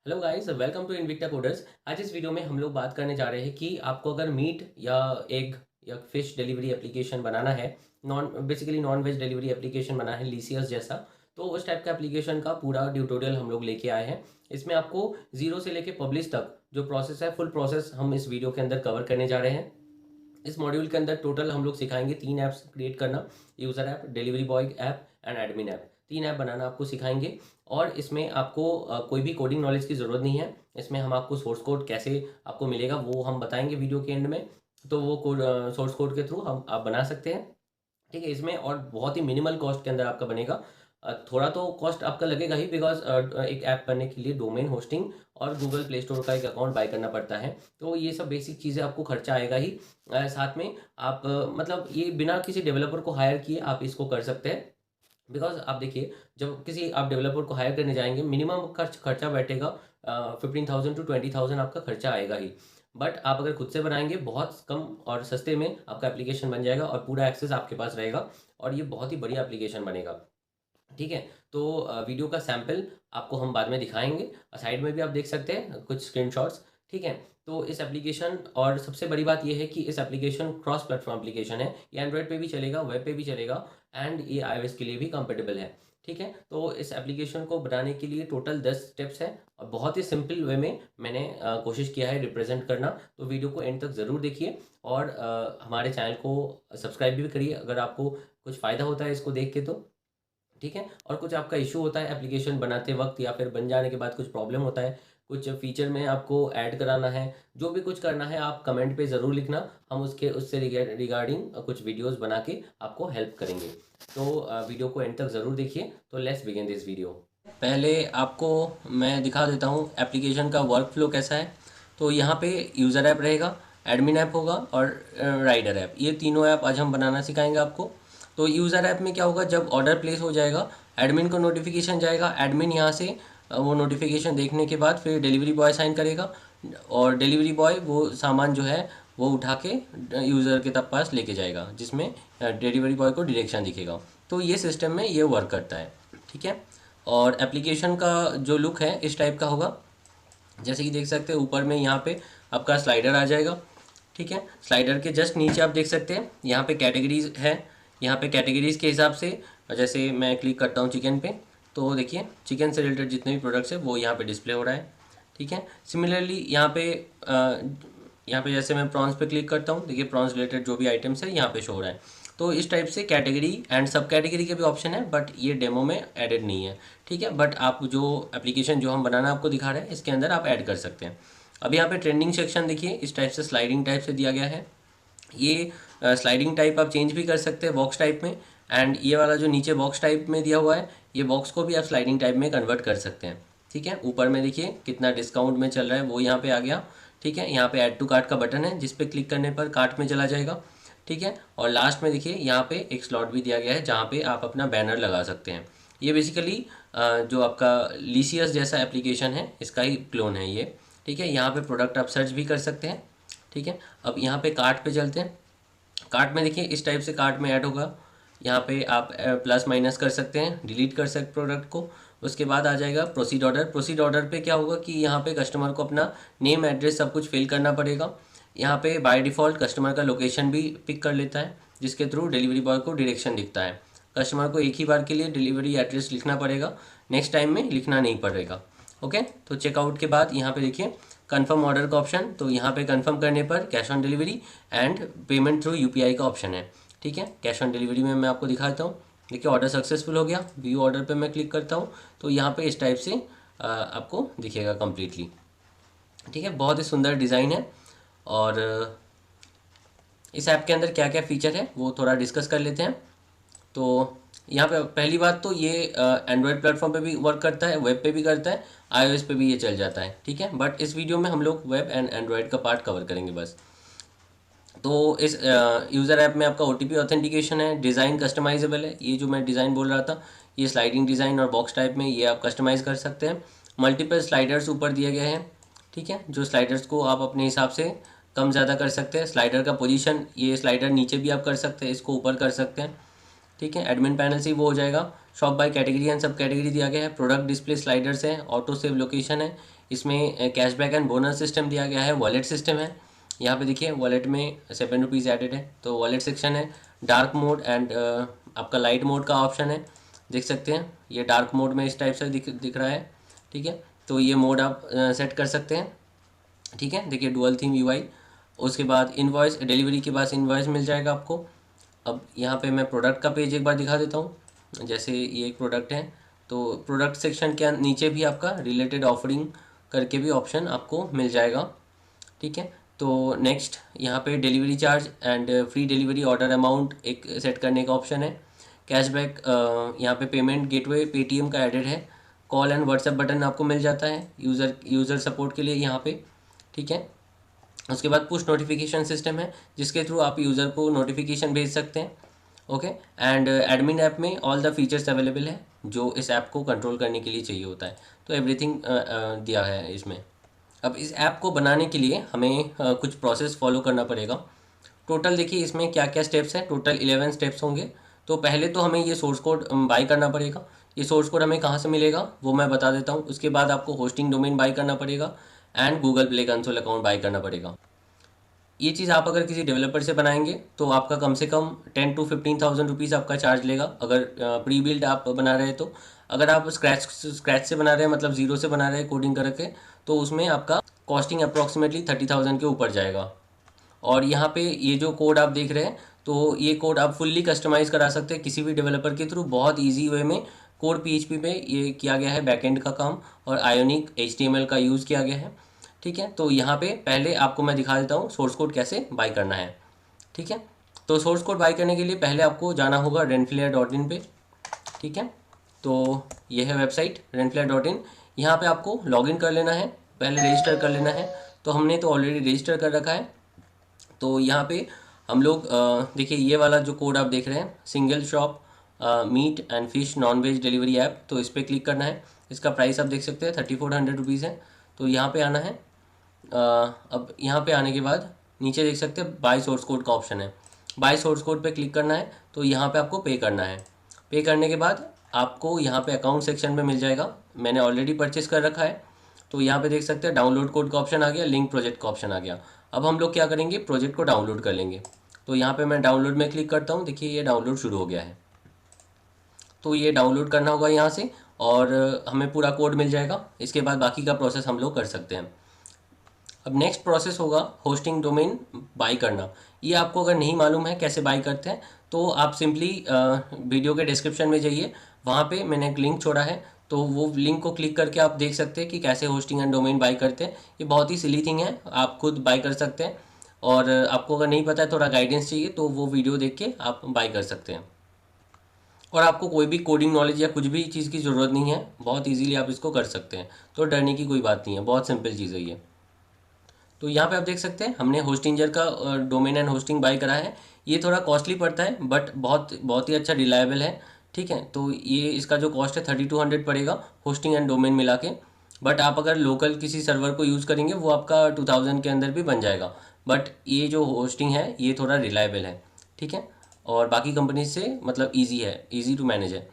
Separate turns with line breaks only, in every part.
Hello guys, welcome to Invicta Coders. आज इस video में हम लोग बात करने जा रहे हैं कि आपको अगर मीट या एग या फिश डिलीवरी एप्लीकेशन बनाना है, basically non veg delivery application बना है लीसियस जैसा, तो उस टाइप का एप्लीकेशन का पूरा ट्यूटोरियल हम लोग लेके आए हैं। इसमें आपको जीरो से लेके पब्लिश तक जो प्रोसेस है, फुल प्रोसेस हम इस वीडियो के अंदर कवर करने जा रहे हैं। इस मॉड्यूल के अंदर टोटल हम लोग सिखाएंगे 3 ऐप्स क्रिएट करना। User app, delivery boy app and admin app. 3 app बनाना आपको सिखाएंगे। और इसमें आपको कोई भी कोडिंग नॉलेज की ज़रूरत नहीं है। इसमें हम आपको सोर्स कोड कैसे आपको मिलेगा वो हम बताएंगे वीडियो के एंड में। तो वो कोड, सोर्स कोड के थ्रू हम आप बना सकते हैं। ठीक है, इसमें और बहुत ही मिनिमल कॉस्ट के अंदर आपका बनेगा। थोड़ा तो कॉस्ट आपका लगेगा ही, बिकॉज एक ऐप बनने के लिए डोमेन होस्टिंग और गूगल प्ले स्टोर का एक अकाउंट बाय करना पड़ता है। तो ये सब बेसिक चीज़ें आपको खर्चा आएगा ही। साथ में आप मतलब ये बिना किसी डेवलपर को हायर किए आप इसको कर सकते हैं। बिकॉज आप देखिए, जब किसी आप डेवलपर को हायर करने जाएंगे, मिनिमम खर्चा बैठेगा 15,000 to 20,000 आपका खर्चा आएगा ही। बट आप अगर खुद से बनाएंगे, बहुत कम और सस्ते में आपका एप्लीकेशन बन जाएगा और पूरा एक्सेस आपके पास रहेगा। और ये बहुत ही बढ़िया एप्लीकेशन बनेगा। ठीक है। तो वीडियो का सैंपल आपको हम बाद में दिखाएंगे। साइड में भी आप देख सकते हैं कुछ स्क्रीनशॉट्स। ठीक है। तो इस एप्लीकेशन, और सबसे बड़ी बात यह है कि इस एप्लीकेशन क्रॉस प्लेटफॉर्म एप्लीकेशन है। ये एंड्रॉयड पे भी चलेगा, वेब पे भी चलेगा एंड ये iOS के लिए भी कंपेटेबल है। ठीक है। तो इस एप्लीकेशन को बनाने के लिए टोटल 10 स्टेप्स हैं और बहुत ही सिंपल वे में मैंने कोशिश किया है रिप्रेजेंट करना। तो वीडियो को एंड तक ज़रूर देखिए और हमारे चैनल को सब्सक्राइब भी करिए अगर आपको कुछ फ़ायदा होता है इसको देख के तो। ठीक है। और कुछ आपका इशू होता है एप्लीकेशन बनाते वक्त या फिर बन जाने के बाद कुछ प्रॉब्लम होता है, कुछ फीचर में आपको ऐड कराना है, जो भी कुछ करना है आप कमेंट पे ज़रूर लिखना। हम उससे रिगार्डिंग कुछ वीडियोस बना के आपको हेल्प करेंगे। तो वीडियो को एंड तक ज़रूर देखिए। तो लेट्स बिगिन दिस वीडियो। पहले आपको मैं दिखा देता हूँ एप्लीकेशन का वर्क फ्लो कैसा है। तो यहाँ पे यूज़र ऐप रहेगा, एडमिन ऐप होगा और राइडर ऐप। ये तीनों ऐप आज हम बनाना सिखाएंगे आपको। तो यूज़र ऐप में क्या होगा, जब ऑर्डर प्लेस हो जाएगा एडमिन को नोटिफिकेशन जाएगा। एडमिन यहाँ से वो नोटिफिकेशन देखने के बाद फिर डिलीवरी बॉय साइन करेगा और डिलीवरी बॉय वो सामान जो है वो उठा के यूज़र के तक पास लेके जाएगा, जिसमें डिलीवरी बॉय को डायरेक्शन दिखेगा। तो ये सिस्टम में ये वर्क करता है। ठीक है। और एप्लीकेशन का जो लुक है इस टाइप का होगा। जैसे कि देख सकते हैं ऊपर में यहाँ पे आपका स्लाइडर आ जाएगा। ठीक है। स्लाइडर के जस्ट नीचे आप देख सकते हैं यहाँ पे कैटेगरीज है। यहाँ पे कैटेगरीज के हिसाब से जैसे मैं क्लिक करता हूँ चिकन पे, तो देखिए चिकन से रिलेटेड जितने भी प्रोडक्ट्स है वो यहाँ पे डिस्प्ले हो रहा है। ठीक है। सिमिलरली यहाँ पे जैसे मैं प्रॉन्स पे क्लिक करता हूँ, देखिए प्रॉन्स रिलेटेड जो भी आइटम्स है यहाँ पे शो हो रहा है। तो इस टाइप से कैटेगरी एंड सब कैटेगरी के भी ऑप्शन है, बट ये डेमो में एडेड नहीं है। ठीक है। बट आप जो एप्लीकेशन जो हम बनाना आपको दिखा रहे हैं इसके अंदर आप ऐड कर सकते हैं। अब यहाँ पे ट्रेंडिंग सेक्शन देखिए इस टाइप से स्लाइडिंग टाइप से दिया गया है। ये स्लाइडिंग टाइप आप चेंज भी कर सकते हैं बॉक्स टाइप में। एंड ये वाला जो नीचे बॉक्स टाइप में दिया हुआ है, ये बॉक्स को भी आप स्लाइडिंग टाइप में कन्वर्ट कर सकते हैं। ठीक है। ऊपर में देखिए कितना डिस्काउंट में चल रहा है वो यहाँ पे आ गया। ठीक है। यहाँ पे ऐड टू कार्ट का बटन है जिस पे क्लिक करने पर कार्ट में चला जाएगा। ठीक है। और लास्ट में देखिए यहाँ पे एक स्लॉट भी दिया गया है जहाँ पे आप अपना बैनर लगा सकते हैं। ये बेसिकली जो आपका लीसियस जैसा एप्लीकेशन है इसका ही क्लोन है ये। ठीक है। यहाँ पे प्रोडक्ट आप सर्च भी कर सकते हैं। ठीक है। अब यहाँ पे कार्ट पे चलते हैं। कार्ट में देखिए इस टाइप से कार्ट में ऐड होगा। यहाँ पे आप प्लस माइनस कर सकते हैं, डिलीट कर सकते प्रोडक्ट को। उसके बाद आ जाएगा प्रोसीड ऑर्डर। प्रोसीड ऑर्डर पे क्या होगा कि यहाँ पे कस्टमर को अपना नेम, एड्रेस सब कुछ फिल करना पड़ेगा। यहाँ पे बाय डिफ़ॉल्ट कस्टमर का लोकेशन भी पिक कर लेता है, जिसके थ्रू डिलीवरी बॉय को डायरेक्शन दिखता है। कस्टमर को एक ही बार के लिए डिलीवरी एड्रेस लिखना पड़ेगा, नेक्स्ट टाइम में लिखना नहीं पड़ेगा। ओके। तो चेकआउट के बाद यहाँ पे देखिए कंफर्म ऑर्डर का ऑप्शन। तो यहाँ पे कंफर्म करने पर cash on delivery and payment through UPI का ऑप्शन है। ठीक है। कैश ऑन डिलीवरी में मैं आपको दिखाता हूँ। देखिए ऑर्डर सक्सेसफुल हो गया। व्यू ऑर्डर पे मैं क्लिक करता हूँ तो यहाँ पे इस टाइप से आपको दिखेगा कम्प्लीटली। ठीक है। बहुत ही सुंदर डिज़ाइन है। और इस ऐप के अंदर क्या क्या फ़ीचर है वो थोड़ा डिस्कस कर लेते हैं। तो यहाँ पे पहली बात तो ये एंड्रॉयड प्लेटफॉर्म पे भी वर्क करता है, वेब पे भी करता है, iOS पे भी ये चल जाता है। ठीक है। बट इस वीडियो में हम लोग वेब एंड एंड्रॉयड का पार्ट कवर करेंगे बस। तो इस यूज़र ऐप में आपका OTP ऑथेंटिकेशन है। डिज़ाइन कस्टमाइजेबल है। ये जो मैं डिज़ाइन बोल रहा था, ये स्लाइडिंग डिज़ाइन और बॉक्स टाइप में ये आप कस्टमाइज़ कर सकते हैं। मल्टीपल स्लाइडर्स ऊपर दिए गए हैं। ठीक है। जो स्लाइडर्स को आप अपने हिसाब से कम ज़्यादा कर सकते हैं। स्लाइडर का पोजीशन, ये स्लाइडर नीचे भी आप कर सकते हैं, इसको ऊपर कर सकते हैं। ठीक है। एडमिन पैनल से ही वो हो जाएगा। शॉप बाय कैटेगरी एंड सब कैटेगरी दिया गया है, प्रोडक्ट डिस्प्ले स्लाइडर्स है, ऑटो सेव लोकेशन है, इसमें कैशबैक एंड बोनस सिस्टम दिया गया है, वॉलेट सिस्टम है। यहाँ पे देखिए वॉलेट में ₹7 एडेड है, तो वॉलेट सेक्शन है, डार्क मोड एंड आपका लाइट मोड का ऑप्शन है, देख सकते हैं ये डार्क मोड में इस टाइप से दिख रहा है। ठीक है, तो ये मोड आप सेट कर सकते हैं। ठीक है, देखिए डुअल थीम यूआई। उसके बाद इनवॉइस, डिलीवरी के बाद इनवॉइस मिल जाएगा आपको। अब यहाँ पे मैं प्रोडक्ट का पेज एक बार दिखा देता हूँ। जैसे ये एक प्रोडक्ट है, तो प्रोडक्ट सेक्शन के नीचे भी आपका रिलेटेड ऑफरिंग करके भी ऑप्शन आपको मिल जाएगा। ठीक है, तो नेक्स्ट यहाँ पे delivery charge and free delivery order amount एक सेट करने का ऑप्शन है। कैशबैक, यहाँ पे पेमेंट गेटवे पेटीएम का एडेड है। कॉल एंड व्हाट्सएप बटन आपको मिल जाता है यूज़र सपोर्ट के लिए यहाँ पे। ठीक है, उसके बाद पुश नोटिफिकेशन सिस्टम है, जिसके थ्रू आप यूज़र को नोटिफिकेशन भेज सकते हैं। ओके, एंड एडमिन ऐप में ऑल द फीचर्स अवेलेबल है जो इस ऐप को कंट्रोल करने के लिए चाहिए होता है, तो एवरीथिंग दिया है इसमें। अब इस ऐप को बनाने के लिए हमें कुछ प्रोसेस फॉलो करना पड़ेगा। टोटल देखिए इसमें क्या क्या स्टेप्स हैं, टोटल 11 स्टेप्स होंगे। तो पहले तो हमें ये सोर्स कोड बाई करना पड़ेगा। ये सोर्स कोड हमें कहाँ से मिलेगा वो मैं बता देता हूँ। उसके बाद आपको होस्टिंग डोमेन बाई करना पड़ेगा and Google play console account by करना पड़ेगा। ये चीज़ आप अगर किसी डेवलपर से बनाएंगे तो आपका कम से कम 10 to 15,000 रुपीज़ आपका चार्ज लेगा, अगर प्री बिल्ड आप बना रहे हैं तो। अगर आप स्क्रैच से बना रहे हैं, मतलब ज़ीरो से बना रहे हैं कोडिंग करके, तो उसमें आपका कॉस्टिंग अप्रॉक्सीमेटली 30,000 के ऊपर जाएगा। और यहाँ पे ये जो कोड आप देख रहे हैं, तो ये कोड आप फुल्ली कस्टमाइज़ करा सकते हैं किसी भी डेवलपर के थ्रू, बहुत ईजी वे में। कोड PHP पे ये किया गया है बैकएंड का काम, और आयोनिक HTML का यूज़ किया गया है। ठीक है, तो यहाँ पे पहले आपको मैं दिखा देता हूँ सोर्स कोड कैसे बाई करना है। ठीक है, तो सोर्स कोड बाई करने के लिए पहले आपको जाना होगा renflair.in पे। ठीक है, तो ये है वेबसाइट renflair.in। यहाँ पे आपको लॉगिन कर लेना है, पहले रजिस्टर कर लेना है। तो हमने तो ऑलरेडी रजिस्टर कर रखा है। तो यहाँ पे हम लोग देखिए ये वाला जो कोड आप देख रहे हैं, single shop meat and fish non veg delivery app, तो इस पर क्लिक करना है। इसका प्राइस आप देख सकते हैं 3400 रुपीज़ है। तो यहाँ पे आना है। अब यहाँ पे आने के बाद नीचे देख सकते हैं बाय सोर्स कोड का ऑप्शन है। बाय सोर्स कोड पे क्लिक करना है, तो यहाँ पे आपको पे करना है। पे करने के बाद आपको यहाँ पे अकाउंट सेक्शन में मिल जाएगा, मैंने ऑलरेडी परचेस कर रखा है। तो यहाँ पे देख सकते हैं डाउनलोड कोड का ऑप्शन आ गया, लिंक प्रोजेक्ट का ऑप्शन आ गया। अब हम लोग क्या करेंगे, प्रोजेक्ट को डाउनलोड कर लेंगे। तो यहाँ पे मैं डाउनलोड में क्लिक करता हूँ, देखिए ये डाउनलोड शुरू हो गया है। तो ये डाउनलोड करना होगा यहाँ से, और हमें पूरा कोड मिल जाएगा। इसके बाद बाकी का प्रोसेस हम लोग कर सकते हैं। अब नेक्स्ट प्रोसेस होगा होस्टिंग डोमेन बाई करना। ये आपको अगर नहीं मालूम है कैसे बाई करते हैं, तो आप सिंपली वीडियो के डिस्क्रिप्शन में जाइए, वहाँ पे मैंने एक लिंक छोड़ा है, तो वो लिंक को क्लिक करके आप देख सकते हैं कि कैसे होस्टिंग एंड डोमेन बाई करते हैं। ये बहुत ही सिली थिंग है, आप खुद बाई कर सकते हैं। और आपको अगर नहीं पता है, थोड़ा गाइडेंस चाहिए, तो वो वीडियो देख के आप बाई कर सकते हैं। और आपको कोई भी कोडिंग नॉलेज या कुछ भी चीज़ की ज़रूरत नहीं है, बहुत ईजीली आप इसको कर सकते हैं। तो डरने की कोई बात नहीं है, बहुत सिंपल चीज़ है ये। तो यहाँ पे आप देख सकते हैं हमने होस्टिंजर का डोमेन एंड होस्टिंग बाय करा है। ये थोड़ा कॉस्टली पड़ता है, बट बहुत ही अच्छा रिलायबल है। ठीक है, तो ये इसका जो कॉस्ट है 3200 पड़ेगा होस्टिंग एंड डोमेन मिला के। बट आप अगर लोकल किसी सर्वर को यूज़ करेंगे, वो आपका 2000 के अंदर भी बन जाएगा। बट ये जो होस्टिंग है ये थोड़ा रिलायबल है। ठीक है, और बाकी कंपनी से मतलब ईजी है, ईजी टू मैनेज है।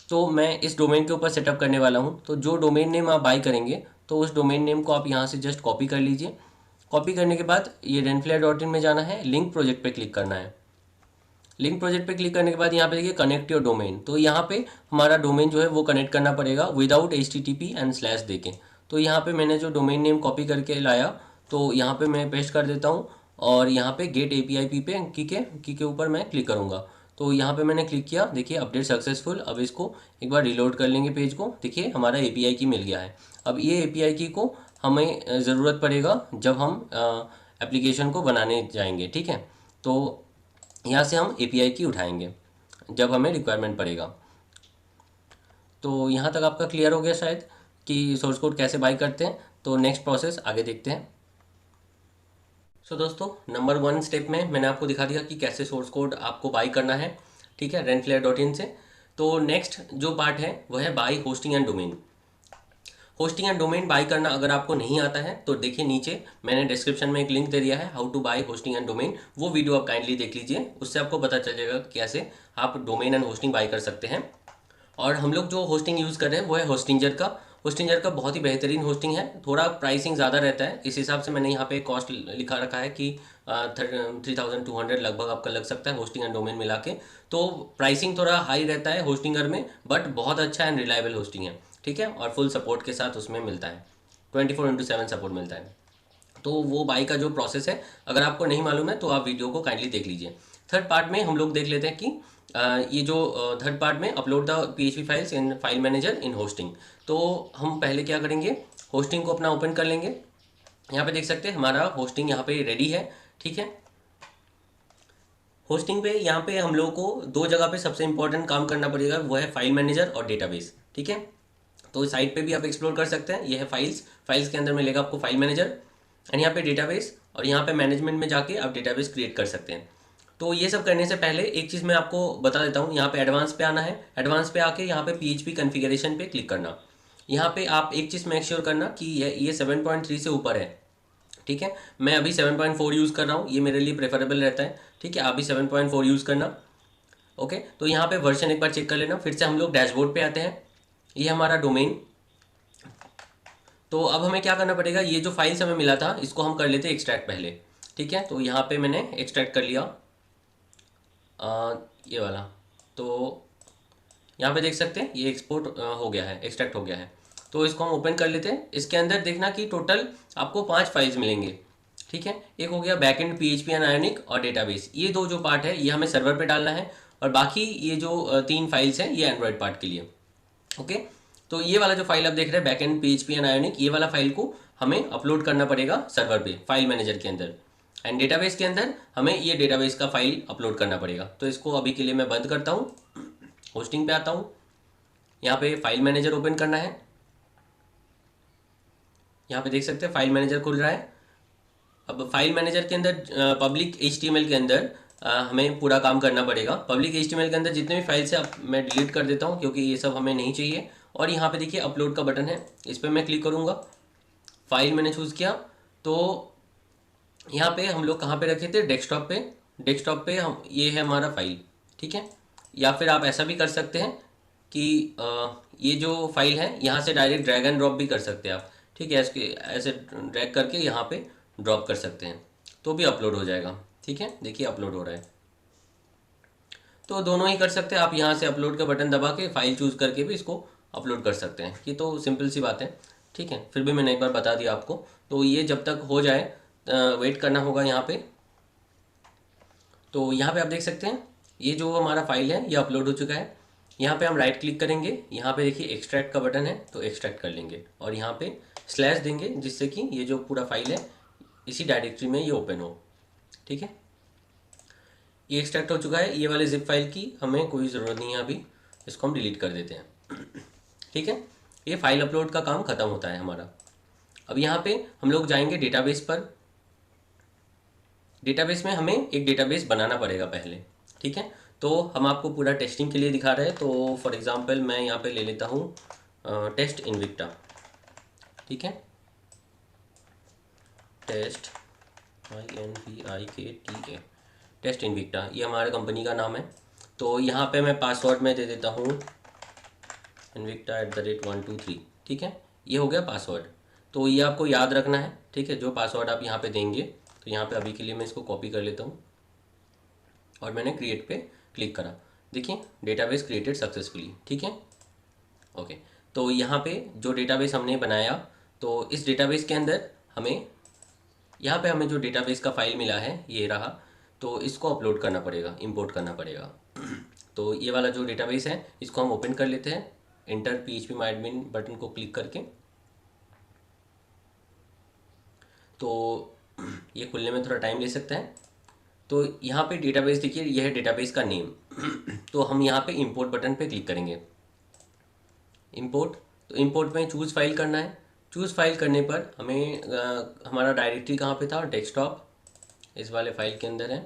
तो मैं इस डोमेन के ऊपर सेटअप करने वाला हूँ। तो जो डोमेन नेम आप बाई करेंगे, तो उस डोमेन नेम को आप यहाँ से जस्ट कॉपी कर लीजिए। कॉपी करने के बाद ये renflair.in में जाना है, लिंक प्रोजेक्ट पे क्लिक करना है। लिंक प्रोजेक्ट पे क्लिक करने के बाद यहाँ पे देखिए कनेक्ट योर डोमेन। तो यहाँ पे हमारा डोमेन जो है वो कनेक्ट करना पड़ेगा विदाउट HTTP एंड स्लैश देके। तो यहाँ पे मैंने जो डोमेन नेम कॉपी करके लाया, तो यहाँ पे मैं पेस्ट कर देता हूँ, और यहाँ पे गेट API पे की के ऊपर मैं क्लिक करूँगा। तो यहाँ पे मैंने क्लिक किया, देखिए अपडेट सक्सेसफुल। अब इसको एक बार रिलोड कर लेंगे पेज को, देखिए हमारा API की मिल गया है। अब ये API की को हमें ज़रूरत पड़ेगा जब हम एप्लीकेशन को बनाने जाएंगे। ठीक है, तो यहाँ से हम API की उठाएंगे जब हमें रिक्वायरमेंट पड़ेगा। तो यहाँ तक आपका क्लियर हो गया शायद कि सोर्स कोड कैसे बाई करते हैं। तो नेक्स्ट प्रोसेस आगे देखते हैं। सो दोस्तों, नंबर 1 स्टेप में मैंने आपको दिखा दिया कि कैसे सोर्स कोड आपको बाई करना है। ठीक है, renflair.in से। तो नेक्स्ट जो पार्ट है वह है by hosting and domain. Hosting and domain by करना अगर आपको नहीं आता है, तो देखिए नीचे मैंने डिस्क्रिप्शन में एक लिंक दे दिया है, how two by hosting and domain. वो वीडियो आप काइंडली देख लीजिए, उससे आपको पता चल जाएगा कैसे आप डोमेन एंड होस्टिंग बाई कर सकते हैं। और हम लोग जो होस्टिंग यूज़ कर रहे हैं वो है होस्टिंजर का। होस्टिंजर का बहुत ही बेहतरीन होस्टिंग है, थोड़ा प्राइसिंग ज़्यादा रहता है, इस हिसाब से मैंने यहाँ पे कॉस्ट लिखा रखा है कि 3200 लगभग आपका लग सकता है होस्टिंग एंड डोमेन मिला के। तो प्राइसिंग थोड़ा हाई रहता है होस्टिंगर में, बट बहुत अच्छा एंड रिलायबल होस्टिंग है, ठीक है। और फुल सपोर्ट के साथ उसमें मिलता है, 24/7 सपोर्ट मिलता है। तो वो बाई का जो प्रोसेस है, अगर आपको नहीं मालूम है तो आप वीडियो को काइंडली देख लीजिए। थर्ड पार्ट में हम लोग देख लेते हैं कि ये जो थर्ड पार्ट में upload the PHP files in file manager in hosting. तो हम पहले क्या करेंगे, होस्टिंग को अपना ओपन कर लेंगे। यहाँ पे देख सकते हैं हमारा होस्टिंग यहाँ पे रेडी है, ठीक है। होस्टिंग पे यहाँ पे हम लोग को दो जगह पे सबसे इंपॉर्टेंट काम करना पड़ेगा, वो है फाइल मैनेजर और डेटाबेस, ठीक है। तो साइट पे भी आप एक्सप्लोर कर सकते हैं, ये है फाइल्स, फाइल्स के अंदर मिलेगा आपको फाइल मैनेजर एंड यहाँ पे डेटाबेस, और यहाँ पे मैनेजमेंट में जाके आप डेटाबेस क्रिएट कर सकते हैं। तो ये सब करने से पहले एक चीज़ मैं आपको बता देता हूँ, यहाँ पे एडवांस पे आना है। एडवांस पे आके यहाँ पे PHP कन्फिगरेशन पे क्लिक करना। यहाँ पे आप एक चीज़ मेक श्योर करना कि ये 7.3 से ऊपर है, ठीक है। मैं अभी 7.4 यूज़ कर रहा हूँ, ये मेरे लिए प्रेफरेबल रहता है, ठीक है। आप भी 7.4 यूज़ करना, ओके। तो यहाँ पे वर्जन एक बार चेक कर लेना। फिर से हम लोग डैशबोर्ड पे आते हैं, ये हमारा डोमेन। तो अब हमें क्या करना पड़ेगा, ये जो फाइल्स हमें मिला था इसको हम कर लेते हैं एक्सट्रैक्ट पहले, ठीक है। तो यहाँ पे मैंने एक्सट्रैक्ट कर लिया ये वाला। तो यहाँ पे देख सकते हैं ये एक्सपोर्ट हो गया है, एक्सट्रैक्ट हो गया है। तो इसको हम ओपन कर लेते हैं। इसके अंदर देखना कि टोटल आपको 5 फाइल्स मिलेंगे, ठीक है। एक हो गया बैकएंड PHP एंड आयोनिक और डेटाबेस, ये दो जो पार्ट है ये हमें सर्वर पे डालना है, और बाकी ये जो 3 फाइल्स हैं ये एंड्रॉयड पार्ट के लिए, ओके। तो ये वाला जो फाइल आप देख रहे हैं बैकएंड PHP एंड आयोनिक, ये वाला फाइल को हमें अपलोड करना पड़ेगा सर्वर पे फाइल मैनेजर के अंदर, एंड डेटाबेस के अंदर हमें ये डेटाबेस का फाइल अपलोड करना पड़ेगा। तो इसको अभी के लिए मैं बंद करता हूँ, होस्टिंग पे आता हूँ। यहाँ पे फाइल मैनेजर ओपन करना है, यहाँ पे देख सकते हैं फाइल मैनेजर खुल रहा है। अब फाइल मैनेजर के अंदर पब्लिक HTML के अंदर हमें पूरा काम करना पड़ेगा। पब्लिक HTML के अंदर जितने भी फाइल्स है अब मैं डिलीट कर देता हूँ क्योंकि ये सब हमें नहीं चाहिए। और यहाँ पे देखिए अपलोड का बटन है, इस पर मैं क्लिक करूँगा। फाइल मैंने चूज़ किया, तो यहाँ पे हम लोग कहाँ पे रखे थे, डेस्कटॉप पे। डेस्कटॉप पे हम, ये है हमारा फाइल, ठीक है। या फिर आप ऐसा भी कर सकते हैं कि ये जो फाइल है यहाँ से डायरेक्ट ड्रैग एंड ड्रॉप भी कर सकते हैं आप, ठीक है। इसके ऐसे ड्रैग करके यहाँ पे ड्रॉप कर सकते हैं तो भी अपलोड हो जाएगा, ठीक है। देखिए अपलोड हो रहा है। तो दोनों ही कर सकते हैं आप, यहाँ से अपलोड का बटन दबा के फाइल चूज़ करके भी इसको अपलोड कर सकते हैं। ये तो सिंपल सी बात है, ठीक है। फिर भी मैंने एक बार बता दिया आपको। तो ये जब तक हो जाए वेट करना होगा यहाँ पे। तो यहाँ पे आप देख सकते हैं ये जो हमारा फाइल है ये अपलोड हो चुका है। यहाँ पे हम राइट क्लिक करेंगे, यहाँ पे देखिए एक्सट्रैक्ट का बटन है, तो एक्सट्रैक्ट कर लेंगे और यहाँ पे स्लैश देंगे जिससे कि ये जो पूरा फाइल है इसी डायरेक्टरी में ये ओपन हो, ठीक है। ये एक्सट्रैक्ट हो चुका है, ये वाले जिप फाइल की हमें कोई ज़रूरत नहीं है अभी, इसको हम डिलीट कर देते हैं, ठीक है। ये फाइल अपलोड का काम ख़त्म होता है हमारा। अब यहाँ पे हम लोग जाएंगे डेटाबेस पर। डेटाबेस में हमें एक डेटाबेस बनाना पड़ेगा पहले, ठीक है। तो हम आपको पूरा टेस्टिंग के लिए दिखा रहे हैं। तो फॉर एग्जांपल मैं यहाँ पे ले लेता हूँ टेस्ट इनविक्टा, ठीक है। टेस्ट INVIKTA, टेस्ट इनविक्टा, ये हमारे कंपनी का नाम है। तो यहाँ पे मैं पासवर्ड में दे देता हूँ invicta@123, ठीक है। ये हो गया पासवर्ड। तो ये आपको याद रखना है, ठीक है। जो पासवर्ड आप यहाँ पे देंगे, तो यहाँ पे अभी के लिए मैं इसको कॉपी कर लेता हूँ और मैंने क्रिएट पे क्लिक करा। देखिए डेटाबेस क्रिएटेड सक्सेसफुली, ठीक है, ओके। तो यहाँ पे जो डेटाबेस हमने बनाया, तो इस डेटाबेस के अंदर हमें, यहाँ पे हमें जो डेटाबेस का फाइल मिला है ये रहा, तो इसको अपलोड करना पड़ेगा, इंपोर्ट करना पड़ेगा। तो ये वाला जो डेटाबेस है इसको हम ओपन कर लेते हैं, एंटर phpMyAdmin बटन को क्लिक करके। तो ये खुलने में थोड़ा टाइम ले सकता है। तो यहाँ पे डेटाबेस देखिए, यह है डेटाबेस का नेम। तो हम यहाँ पे इंपोर्ट बटन पे क्लिक करेंगे, इंपोर्ट। तो इंपोर्ट में चूज़ फाइल करना है। चूज़ फाइल करने पर हमें हमारा डायरेक्टरी कहाँ पे था, डेस्कटॉप, इस वाले फाइल के अंदर है,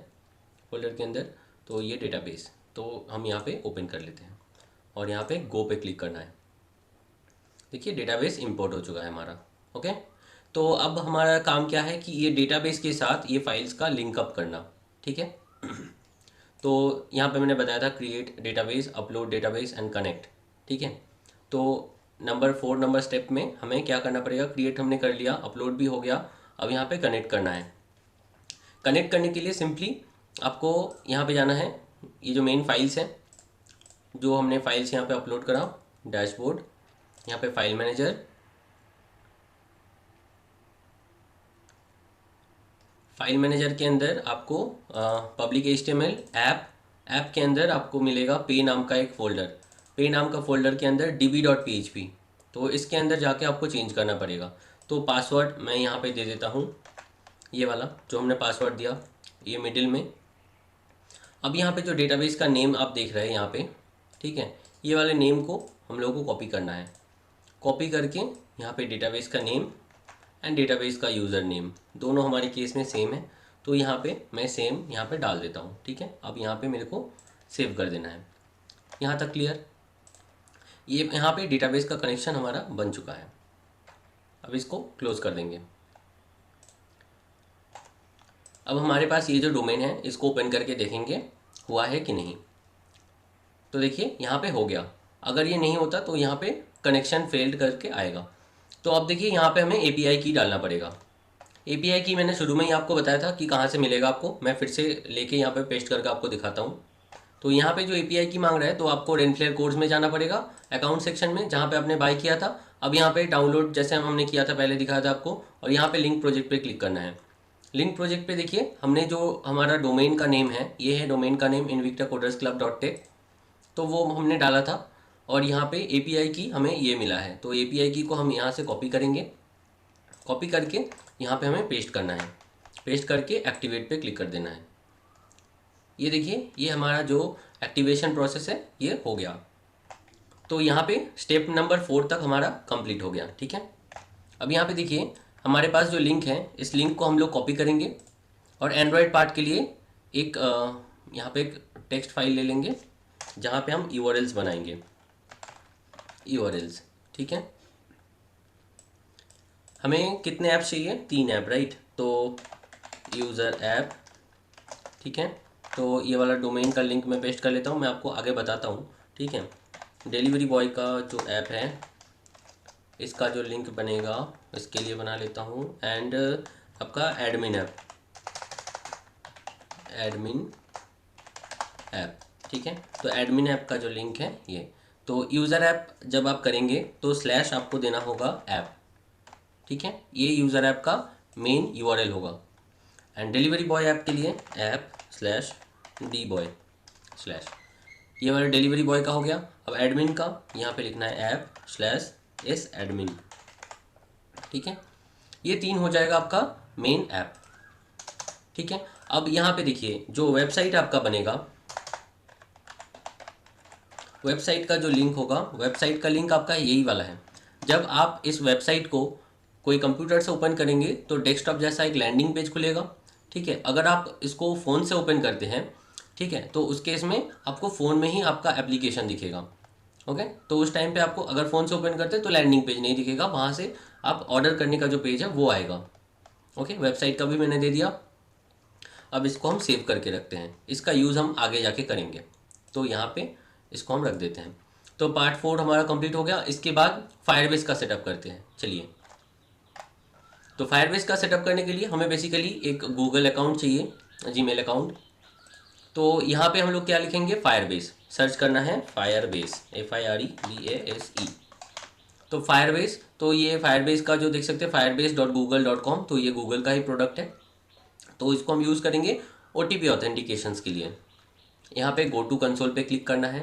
फोल्डर के अंदर। तो ये डेटाबेस, तो हम यहाँ पे ओपन कर लेते हैं और यहाँ पे गो पे क्लिक करना है। देखिए डेटाबेस इंपोर्ट हो चुका है हमारा, ओके। तो अब हमारा काम क्या है कि ये डेटाबेस के साथ ये फाइल्स का लिंकअप करना, ठीक है। तो यहाँ पे मैंने बताया था create database, upload database and connect, ठीक है। तो नंबर स्टेप में हमें क्या करना पड़ेगा, क्रिएट हमने कर लिया, अपलोड भी हो गया, अब यहाँ पे कनेक्ट करना है। कनेक्ट करने के लिए सिंपली आपको यहाँ पे जाना है, ये जो मेन फाइल्स हैं, जो हमने फाइल्स यहाँ पे अपलोड करा, डैशबोर्ड, यहाँ पे फाइल मैनेजर, फाइल मैनेजर के अंदर आपको पब्लिक HTML ऐप के अंदर आपको मिलेगा पे नाम का एक फ़ोल्डर। पे नाम का फ़ोल्डर के अंदर db.php, तो इसके अंदर जाके आपको चेंज करना पड़ेगा। तो पासवर्ड मैं यहाँ पे दे देता हूँ, ये वाला जो हमने पासवर्ड दिया, ये मिडिल में। अब यहाँ पे जो डेटाबेस का नेम आप देख रहे हैं यहाँ पे, ठीक है, ये वाले नेम को हम लोगों को कॉपी करना है। कॉपी करके यहाँ पे डेटाबेस का नेम एंड डेटाबेस का यूज़र नेम दोनों हमारे केस में सेम है, तो यहाँ पे मैं सेम यहाँ पे डाल देता हूँ। ठीक है, अब यहाँ पे मेरे को सेव कर देना है। यहाँ तक क्लियर? ये यहाँ पे डेटाबेस का कनेक्शन हमारा बन चुका है। अब इसको क्लोज कर देंगे। अब हमारे पास ये जो डोमेन है इसको ओपन करके देखेंगे हुआ है कि नहीं। तो देखिए यहाँ पे हो गया। अगर ये नहीं होता तो यहाँ पे कनेक्शन फेल्ड करके आएगा। तो अब देखिए यहाँ पे हमें API की डालना पड़ेगा। API की मैंने शुरू में ही आपको बताया था कि कहाँ से मिलेगा आपको, मैं फिर से लेके यहाँ पे पेस्ट करके आपको दिखाता हूँ। तो यहाँ पे जो API की मांग रहा है, तो आपको रेनफ्लेयर कोड्स में जाना पड़ेगा, अकाउंट सेक्शन में जहाँ पे आपने बाय किया था। अब यहाँ पे डाउनलोड जैसे हमने किया था पहले दिखाया था आपको, और यहाँ पे लिंक प्रोजेक्ट पे क्लिक करना है। लिंक प्रोजेक्ट पे देखिए हमने जो हमारा डोमेन का नेम है, ये है डोमेन का नेम invictacodersclub.tech, तो वो हमने डाला था। और यहाँ पे API की हमें ये मिला है, तो API की को हम यहाँ से कॉपी करेंगे। कॉपी करके यहाँ पे हमें पेस्ट करना है। पेस्ट करके एक्टिवेट पे क्लिक कर देना है। ये देखिए ये हमारा जो एक्टिवेशन प्रोसेस है ये हो गया। तो यहाँ पे स्टेप नंबर 4 तक हमारा कंप्लीट हो गया। ठीक है, अब यहाँ पे देखिए हमारे पास जो लिंक है, इस लिंक को हम लोग कॉपी करेंगे और एंड्रॉयड पार्ट के लिए एक यहाँ पे एक टेक्स्ट फाइल ले लेंगे जहाँ पे हम URLs बनाएंगे, URLs। ठीक है, हमें कितने ऐप चाहिए? 3 ऐप, राइट। तो यूज़र ऐप, ठीक है, तो ये वाला डोमेन का लिंक मैं पेस्ट कर लेता हूँ, मैं आपको आगे बताता हूँ। ठीक है, डिलीवरी बॉय का जो ऐप है इसका जो लिंक बनेगा इसके लिए बना लेता हूँ। एंड आपका एडमिन ऐप, ठीक है, तो एडमिन ऐप का जो लिंक है ये। तो यूज़र ऐप जब आप करेंगे तो स्लैश आपको देना होगा ऐप। ठीक है, ये यूज़र ऐप का मेन URL होगा। एंड डिलीवरी बॉय ऐप के लिए ऐप स्लैश dboy स्लैश, ये वाला डिलीवरी बॉय का हो गया। अब एडमिन का यहाँ पे लिखना है ऐप स्लैश एडमिन। ठीक है, ये 3 हो जाएगा आपका मेन ऐप। ठीक है, अब यहाँ पे देखिए जो वेबसाइट आपका बनेगा, वेबसाइट का जो लिंक होगा, वेबसाइट का लिंक आपका यही वाला है। जब आप इस वेबसाइट को कोई कंप्यूटर से ओपन करेंगे तो डेस्कटॉप जैसा एक लैंडिंग पेज खुलेगा। ठीक है, अगर आप इसको फ़ोन से ओपन करते हैं, ठीक है, तो उस केस में आपको फ़ोन में ही आपका एप्लीकेशन दिखेगा। ओके, तो उस टाइम पे आपको अगर फ़ोन से ओपन करते हैं तो लैंडिंग पेज नहीं दिखेगा, वहाँ से आप ऑर्डर करने का जो पेज है वो आएगा। ओके, वेबसाइट का भी मैंने दे दिया। अब इसको हम सेव करके रखते हैं, इसका यूज़ हम आगे जाके करेंगे, तो यहाँ पे इसको हम रख देते हैं। तो पार्ट 4 हमारा कंप्लीट हो गया। इसके बाद फायरबेस का सेटअप करते हैं। चलिए, तो फायरबेस का सेटअप करने के लिए हमें बेसिकली एक गूगल अकाउंट चाहिए, जीमेल अकाउंट। तो यहाँ पे हम लोग क्या लिखेंगे? फायरबेस सर्च करना है, फायरबेस FIREBASE। तो फायरबेस, तो ये फायरबेस का जो देख सकते हैं firebase.google.com, तो ये गूगल का ही प्रोडक्ट है। तो इसको हम यूज़ करेंगे OTP ऑथेंटिकेशंस के लिए। यहाँ पे गो टू कंसोल पे क्लिक करना है।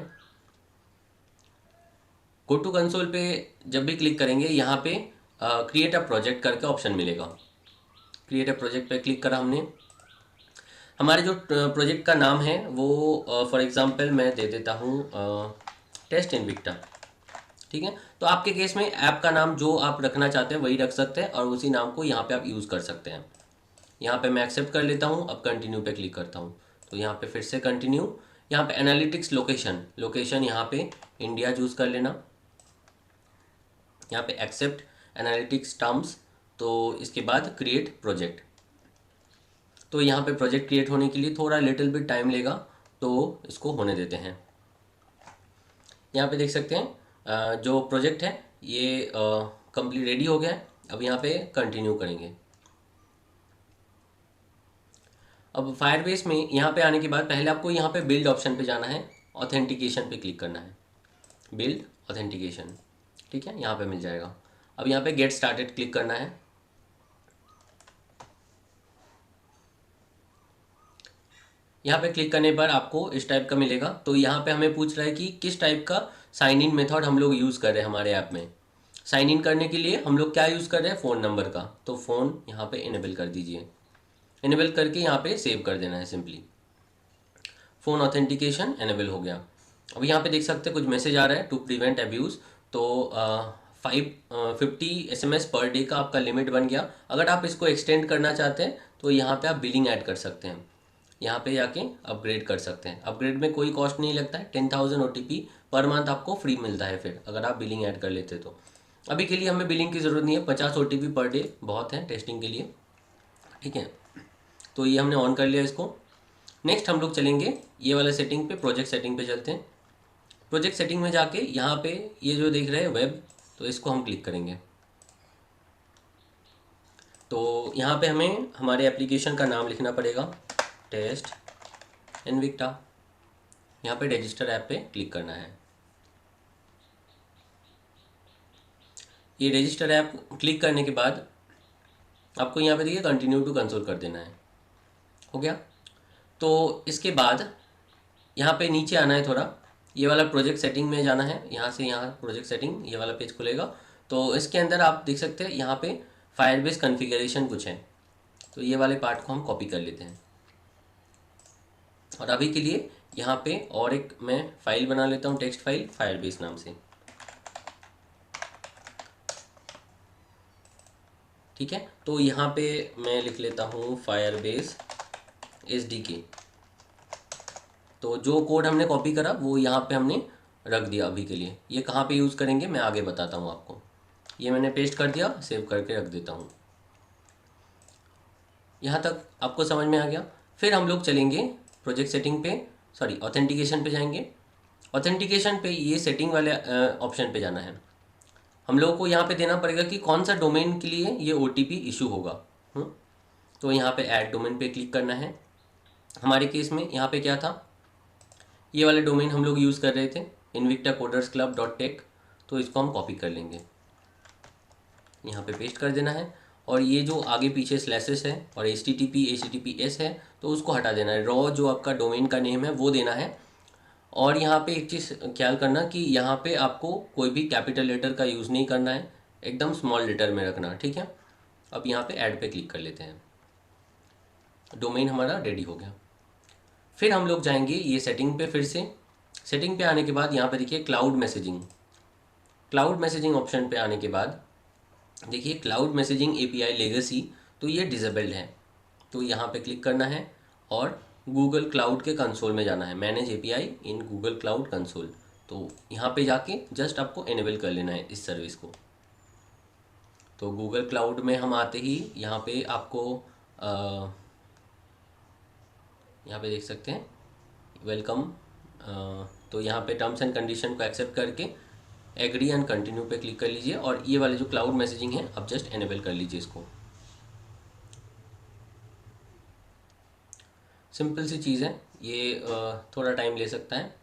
गो टू कंसोल पे जब भी क्लिक करेंगे यहाँ पे क्रिएट अ प्रोजेक्ट करके ऑप्शन मिलेगा। क्रिएट अ प्रोजेक्ट पे क्लिक करा हमने। हमारे जो प्रोजेक्ट का नाम है वो फॉर एग्जांपल मैं दे देता हूँ टेस्ट इनविक्टा। ठीक है, तो आपके केस में ऐप का नाम जो आप रखना चाहते हैं वही रख सकते हैं और उसी नाम को यहाँ पे आप यूज़ कर सकते हैं। यहाँ पे मैं एक्सेप्ट कर लेता हूँ। अब कंटिन्यू पे क्लिक करता हूँ, तो यहाँ पे फिर से कंटिन्यू। यहाँ पे एनालिटिक्स लोकेशन यहाँ पे इंडिया चूज़ कर लेना। यहाँ पे एक्सेप्ट एनालिटिक्स टर्म्स, तो इसके बाद क्रिएट प्रोजेक्ट। तो यहाँ पे प्रोजेक्ट क्रिएट होने के लिए थोड़ा लिटिल बिट टाइम लेगा, तो इसको होने देते हैं। यहाँ पे देख सकते हैं जो प्रोजेक्ट है ये कंप्लीट रेडी हो गया है। अब यहाँ पे कंटिन्यू करेंगे। अब फायरबेस में यहाँ पे आने के बाद पहले आपको यहाँ पे बिल्ड ऑप्शन पे जाना है, ऑथेंटिकेशन पे क्लिक करना है, बिल्ड ऑथेंटिकेशन, ठीक है, यहाँ पे मिल जाएगा। अब यहाँ पे गेट स्टार्टेड क्लिक करना है। यहाँ पे क्लिक करने पर आपको इस टाइप का मिलेगा। तो यहाँ पे हमें पूछ रहा है कि किस टाइप का साइन इन मेथड हम लोग यूज़ कर रहे हैं हमारे ऐप में। साइन इन करने के लिए हम लोग क्या यूज़ कर रहे हैं, फ़ोन नंबर का। तो फ़ोन यहाँ पे इनेबल कर दीजिए, इनेबल करके यहाँ पे सेव कर देना है सिंपली। फ़ोन ऑथेंटिकेशन इनेबल हो गया। अब यहाँ पे देख सकते हैं कुछ मैसेज आ रहा है, टू प्रिवेंट अब्यूज़। तो 50 SMS पर डे का आपका लिमिट बन गया। अगर आप इसको एक्सटेंड करना चाहते हैं तो यहाँ पे आप बिलिंग ऐड कर सकते हैं, यहाँ पे जाके अपग्रेड कर सकते हैं। अपग्रेड में कोई कॉस्ट नहीं लगता है, 10,000 OTP पर मंथ आपको फ्री मिलता है फिर अगर आप बिलिंग ऐड कर लेते तो। अभी के लिए हमें बिलिंग की ज़रूरत नहीं है, 50 OTP पर डे बहुत है टेस्टिंग के लिए, ठीक है। तो ये हमने ऑन कर लिया इसको। नेक्स्ट हम लोग चलेंगे ये वाला सेटिंग पे, प्रोजेक्ट सेटिंग पे चलते हैं। प्रोजेक्ट सेटिंग में जाके यहाँ पे ये जो देख रहे हैं वेब, तो इसको हम क्लिक करेंगे। तो यहाँ पे हमें हमारे एप्लीकेशन का नाम लिखना पड़ेगा, टेस्ट इनविक्टा। यहाँ पे रजिस्टर ऐप पे क्लिक करना है। ये रजिस्टर ऐप क्लिक करने के बाद आपको यहाँ पे देखिए कंटिन्यू टू कंसोल कर देना है, हो गया। तो इसके बाद यहाँ पे नीचे आना है थोड़ा, ये वाला प्रोजेक्ट सेटिंग में जाना है। यहाँ से यहाँ प्रोजेक्ट सेटिंग ये वाला पेज खुलेगा। तो इसके अंदर आप देख सकते हैं यहाँ पे फायरबेस कॉन्फ़िगरेशन कुछ है, तो ये वाले पार्ट को हम कॉपी कर लेते हैं। और अभी के लिए यहाँ पे और एक मैं फाइल बना लेता हूँ, टेक्स्ट फाइल फायरबेस नाम से, ठीक है। तो यहाँ पे मैं लिख लेता हूँ फायरबेस SDK। तो जो कोड हमने कॉपी करा वो यहाँ पे हमने रख दिया अभी के लिए। ये कहाँ पे यूज़ करेंगे मैं आगे बताता हूँ आपको। ये मैंने पेस्ट कर दिया, सेव करके रख देता हूँ। यहाँ तक आपको समझ में आ गया। फिर हम लोग चलेंगे प्रोजेक्ट सेटिंग पे, सॉरी ऑथेंटिकेशन पे जाएंगे। ऑथेंटिकेशन पे ये सेटिंग वाले ऑप्शन पे जाना है। हम लोगों को यहाँ पे देना पड़ेगा कि कौन सा डोमेन के लिए ये OTP इशू होगा। तो यहाँ पे ऐड डोमेन पे क्लिक करना है। हमारे केस में यहाँ पे क्या था, ये वाले डोमेन हम लोग यूज़ कर रहे थे, invictacodersclub.tech। तो इसको हम कॉपी कर लेंगे, यहाँ पे पेस्ट कर देना है। और ये जो आगे पीछे स्लैसेस है और HTTPS है तो उसको हटा देना है। रॉ जो आपका डोमेन का नेम है वो देना है। और यहाँ पे एक चीज़ ख्याल करना कि यहाँ पे आपको कोई भी कैपिटल लेटर का यूज़ नहीं करना है, एकदम स्मॉल लेटर में रखना, ठीक है। अब यहाँ पे ऐड पे क्लिक कर लेते हैं। डोमेन हमारा रेडी हो गया। फिर हम लोग जाएंगे ये सेटिंग पे। फिर से सेटिंग पे आने के बाद यहाँ पे देखिए cloud messaging. Cloud messaging option पे आने के बाद देखिए क्लाउड मैसेजिंग API लेगेसी, तो ये डिसेबल्ड है। तो यहाँ पे क्लिक करना है और गूगल क्लाउड के कंसोल में जाना है, manage API in Google cloud console. तो यहाँ पे जाके जस्ट आपको इनेबल कर लेना है इस सर्विस को। तो गूगल क्लाउड में हम आते ही यहाँ पे आपको यहाँ पे देख सकते हैं वेलकम। तो यहाँ पे टर्म्स एंड कंडीशन को एक्सेप्ट करके एग्री एंड कंटिन्यू पे क्लिक कर लीजिए। और ये वाले जो क्लाउड मैसेजिंग है अब जस्ट इनेबल कर लीजिए इसको। सिंपल सी चीज़ है ये, थोड़ा टाइम ले सकता है।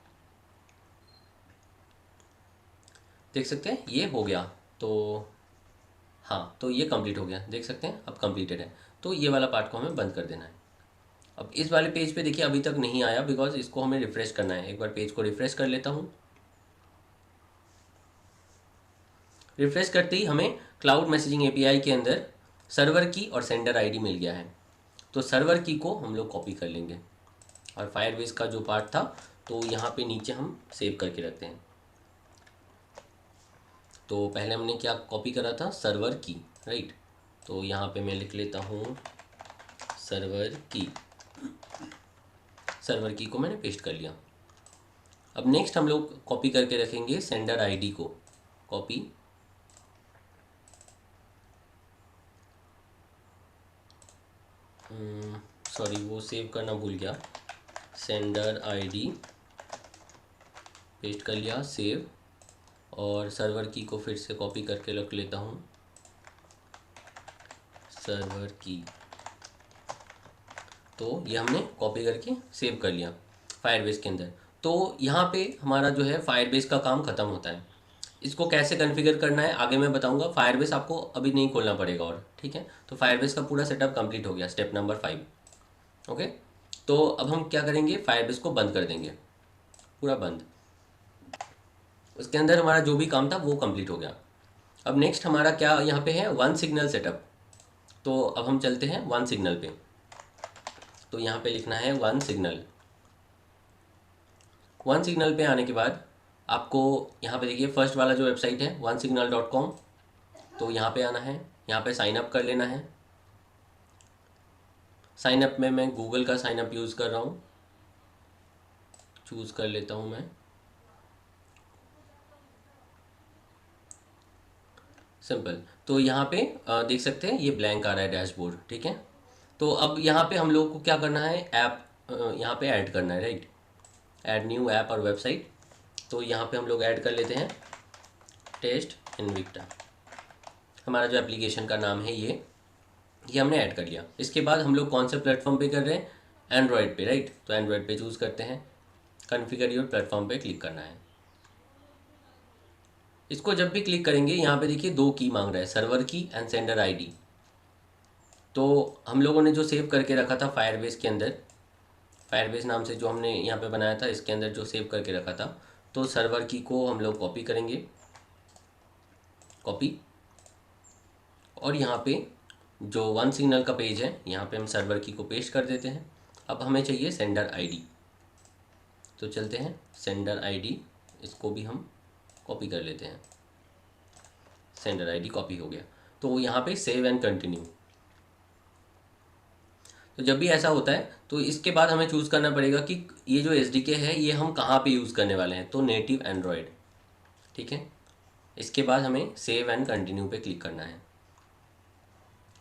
देख सकते हैं ये हो गया। तो हाँ, तो ये कंप्लीट हो गया, देख सकते हैं अब कंप्लीटेड है। तो ये वाला पार्ट को हमें बंद कर देना है। अब इस वाले पेज पे देखिए अभी तक नहीं आया, बिकॉज इसको हमें रिफ़्रेश करना है। एक बार पेज को रिफ़्रेश कर लेता हूँ। रिफ़्रेश करते ही हमें क्लाउड मैसेजिंग API के अंदर सर्वर की और सेंडर ID मिल गया है। तो सर्वर की को हम लोग कॉपी कर लेंगे और फायरबेस का जो पार्ट था तो यहाँ पे नीचे हम सेव करके रखते हैं। तो पहले हमने क्या कॉपी करा था, सर्वर की, राइट। तो यहाँ पे मैं लिख लेता हूँ सर्वर की। सर्वर की को मैंने पेस्ट कर लिया। अब नेक्स्ट हम लोग कॉपी करके रखेंगे सेंडर ID को, कॉपी। सॉरी वो सेव करना भूल गया, सेंडर ID पेस्ट कर लिया, सेव। और सर्वर की को फिर से कॉपी करके रख लेता हूँ, सर्वर की। तो ये हमने कॉपी करके सेव कर लिया फायरबेस के अंदर। तो यहाँ पे हमारा जो है फायरबेस का काम ख़त्म होता है। इसको कैसे कॉन्फ़िगर करना है आगे मैं बताऊंगा। फायरबेस आपको अभी नहीं खोलना पड़ेगा और ठीक है। तो फायरबेस का पूरा सेटअप कंप्लीट हो गया, स्टेप नंबर 5। ओके, तो अब हम क्या करेंगे, फायरबेस को बंद कर देंगे, पूरा बंद। उसके अंदर हमारा जो भी काम था वो कंप्लीट हो गया। अब नेक्स्ट हमारा क्या यहाँ पे है, वन सिग्नल सेटअप। तो अब हम चलते हैं वन सिग्नल पे। तो यहाँ पे लिखना है वन सिग्नल। वन सिग्नल पे आने के बाद आपको यहाँ पे देखिए फर्स्ट वाला जो वेबसाइट है onesignal.com, तो यहाँ पे आना है, यहाँ पे साइन अप कर लेना है। साइन अप में मैं गूगल का साइन अप यूज़ कर रहा हूँ, चूज़ कर लेता हूँ मैं। सिंपल। तो यहाँ पे देख सकते हैं ये ब्लैंक आ रहा है डैशबोर्ड, ठीक है। तो अब यहाँ पे हम लोग को क्या करना है, ऐप यहाँ पे ऐड करना है, राइट। ऐड न्यू ऐप और वेबसाइट। तो यहाँ पे हम लोग ऐड कर लेते हैं टेस्ट इनविक्टा, हमारा जो एप्लीकेशन का नाम है ये हमने ऐड कर लिया। इसके बाद हम लोग कौन से प्लेटफॉर्म पे कर रहे हैं, एंड्रॉयड पे, राइट। तो एंड्रॉयड पे चूज़ करते हैं, कॉन्फ़िगर योर प्लेटफॉर्म पे क्लिक करना है। इसको जब भी क्लिक करेंगे यहाँ पे देखिए दो की मांग रहा है, सर्वर की एंड सेंडर आईडी। तो हम लोगों ने जो सेव करके रखा था फायरबेस के अंदर, फायरबेस नाम से जो हमने यहाँ पे बनाया था, इसके अंदर जो सेव करके रखा था, तो सर्वर की को हम लोग कॉपी करेंगे, कॉपी। और यहाँ पे जो वन सिग्नल का पेज है यहाँ पे हम सर्वर की को पेस्ट कर देते हैं। अब हमें चाहिए सेंडर आईडी, तो चलते हैं सेंडर आईडी, इसको भी हम कॉपी कर लेते हैं। सेंडर आईडी कॉपी हो गया। तो यहाँ पे सेव एंड कंटिन्यू। तो जब भी ऐसा होता है तो इसके बाद हमें चूज़ करना पड़ेगा कि ये जो एसडीके है ये हम कहाँ पे यूज़ करने वाले हैं। तो नेटिव एंड्रॉयड, ठीक है। इसके बाद हमें सेव एंड कंटिन्यू पे क्लिक करना है,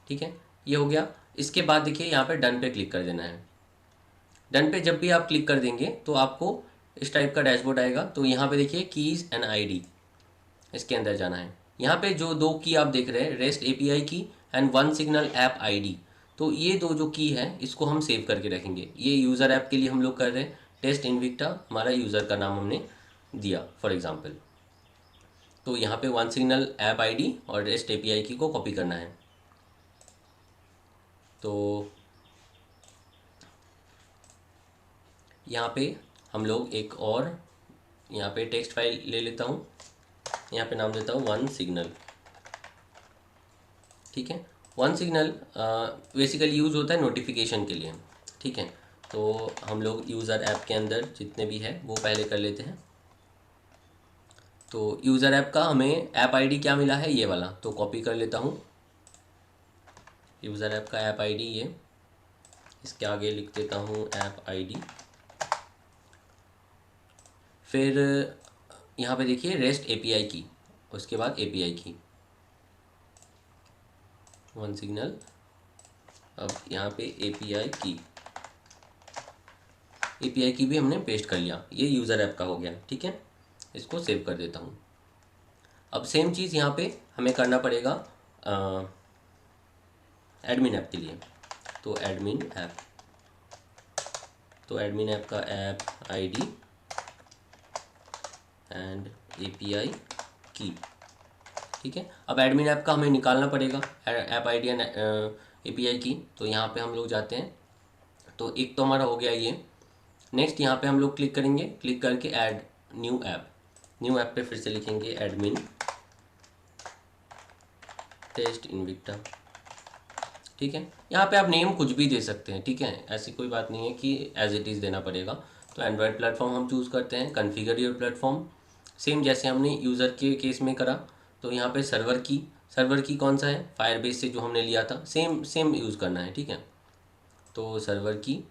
ठीक है। ये हो गया। इसके बाद देखिए यहाँ पे डन पे क्लिक कर देना है। डन पे जब भी आप क्लिक कर देंगे तो आपको इस टाइप का डैशबोर्ड आएगा। तो यहाँ पे देखिए कीज़ एंड आईडी, इसके अंदर जाना है। यहाँ पे जो दो की आप देख रहे हैं, रेस्ट एपीआई की and one signal app ID, तो ये दो जो की है इसको हम सेव करके रखेंगे। ये यूज़र ऐप के लिए हम लोग कर रहे हैं, टेस्ट इनविक्टा हमारा यूज़र का नाम हमने दिया फॉर एग्जांपल। तो यहाँ पे वन सिग्नल ऐप आईडी और रेस्ट एपीआई की को कॉपी करना है। तो यहाँ पे हम लोग एक और यहाँ पे टेक्स्ट फाइल ले लेता हूँ, यहाँ पे नाम देता हूँ वन सिग्नल, ठीक है। वन सिग्नल बेसिकली यूज़ होता है नोटिफिकेशन के लिए, ठीक है। तो हम लोग यूज़र ऐप के अंदर जितने भी है वो पहले कर लेते हैं। तो यूज़र ऐप का हमें ऐप आईडी क्या मिला है, ये वाला, तो कॉपी कर लेता हूँ। यूज़र ऐप का ऐप आईडी ये, इसके आगे लिख देता हूँ ऐप आईडी। फिर यहाँ पे देखिए रेस्ट एपीआई की, उसके बाद एपीआई की, वन सिग्नल। अब यहाँ पे एपीआई की भी हमने पेस्ट कर लिया। ये यूज़र ऐप का हो गया, ठीक है। इसको सेव कर देता हूँ। अब सेम चीज़ यहाँ पे हमें करना पड़ेगा एडमिन ऐप के लिए। तो एडमिन ऐप, तो एडमिन ऐप का ऐप आईडी एंड एपीआई की, ठीक है। अब एडमिन ऐप का हमें निकालना पड़ेगा ऐप आईडी एंड एपीआई की। तो यहाँ पे हम लोग जाते हैं। तो एक तो हमारा हो गया ये। नेक्स्ट यहाँ पे हम लोग क्लिक करेंगे, क्लिक करके add new app, new app पे फिर से लिखेंगे एडमिन टेस्ट इनविक्टा, ठीक है। यहाँ पे आप नेम कुछ भी दे सकते हैं, ठीक है। ऐसी कोई बात नहीं है कि एज इट इज़ देना पड़ेगा। तो एंड्रॉयड प्लेटफॉर्म हम चूज़ करते हैं, कॉन्फ़िगर योर प्लेटफॉर्म, सेम जैसे हमने यूज़र के केस में करा। तो यहाँ पे सर्वर की कौन सा है, फायरबेस से जो हमने लिया था, सेम सेम यूज़ करना है, ठीक है। तो सर्वर की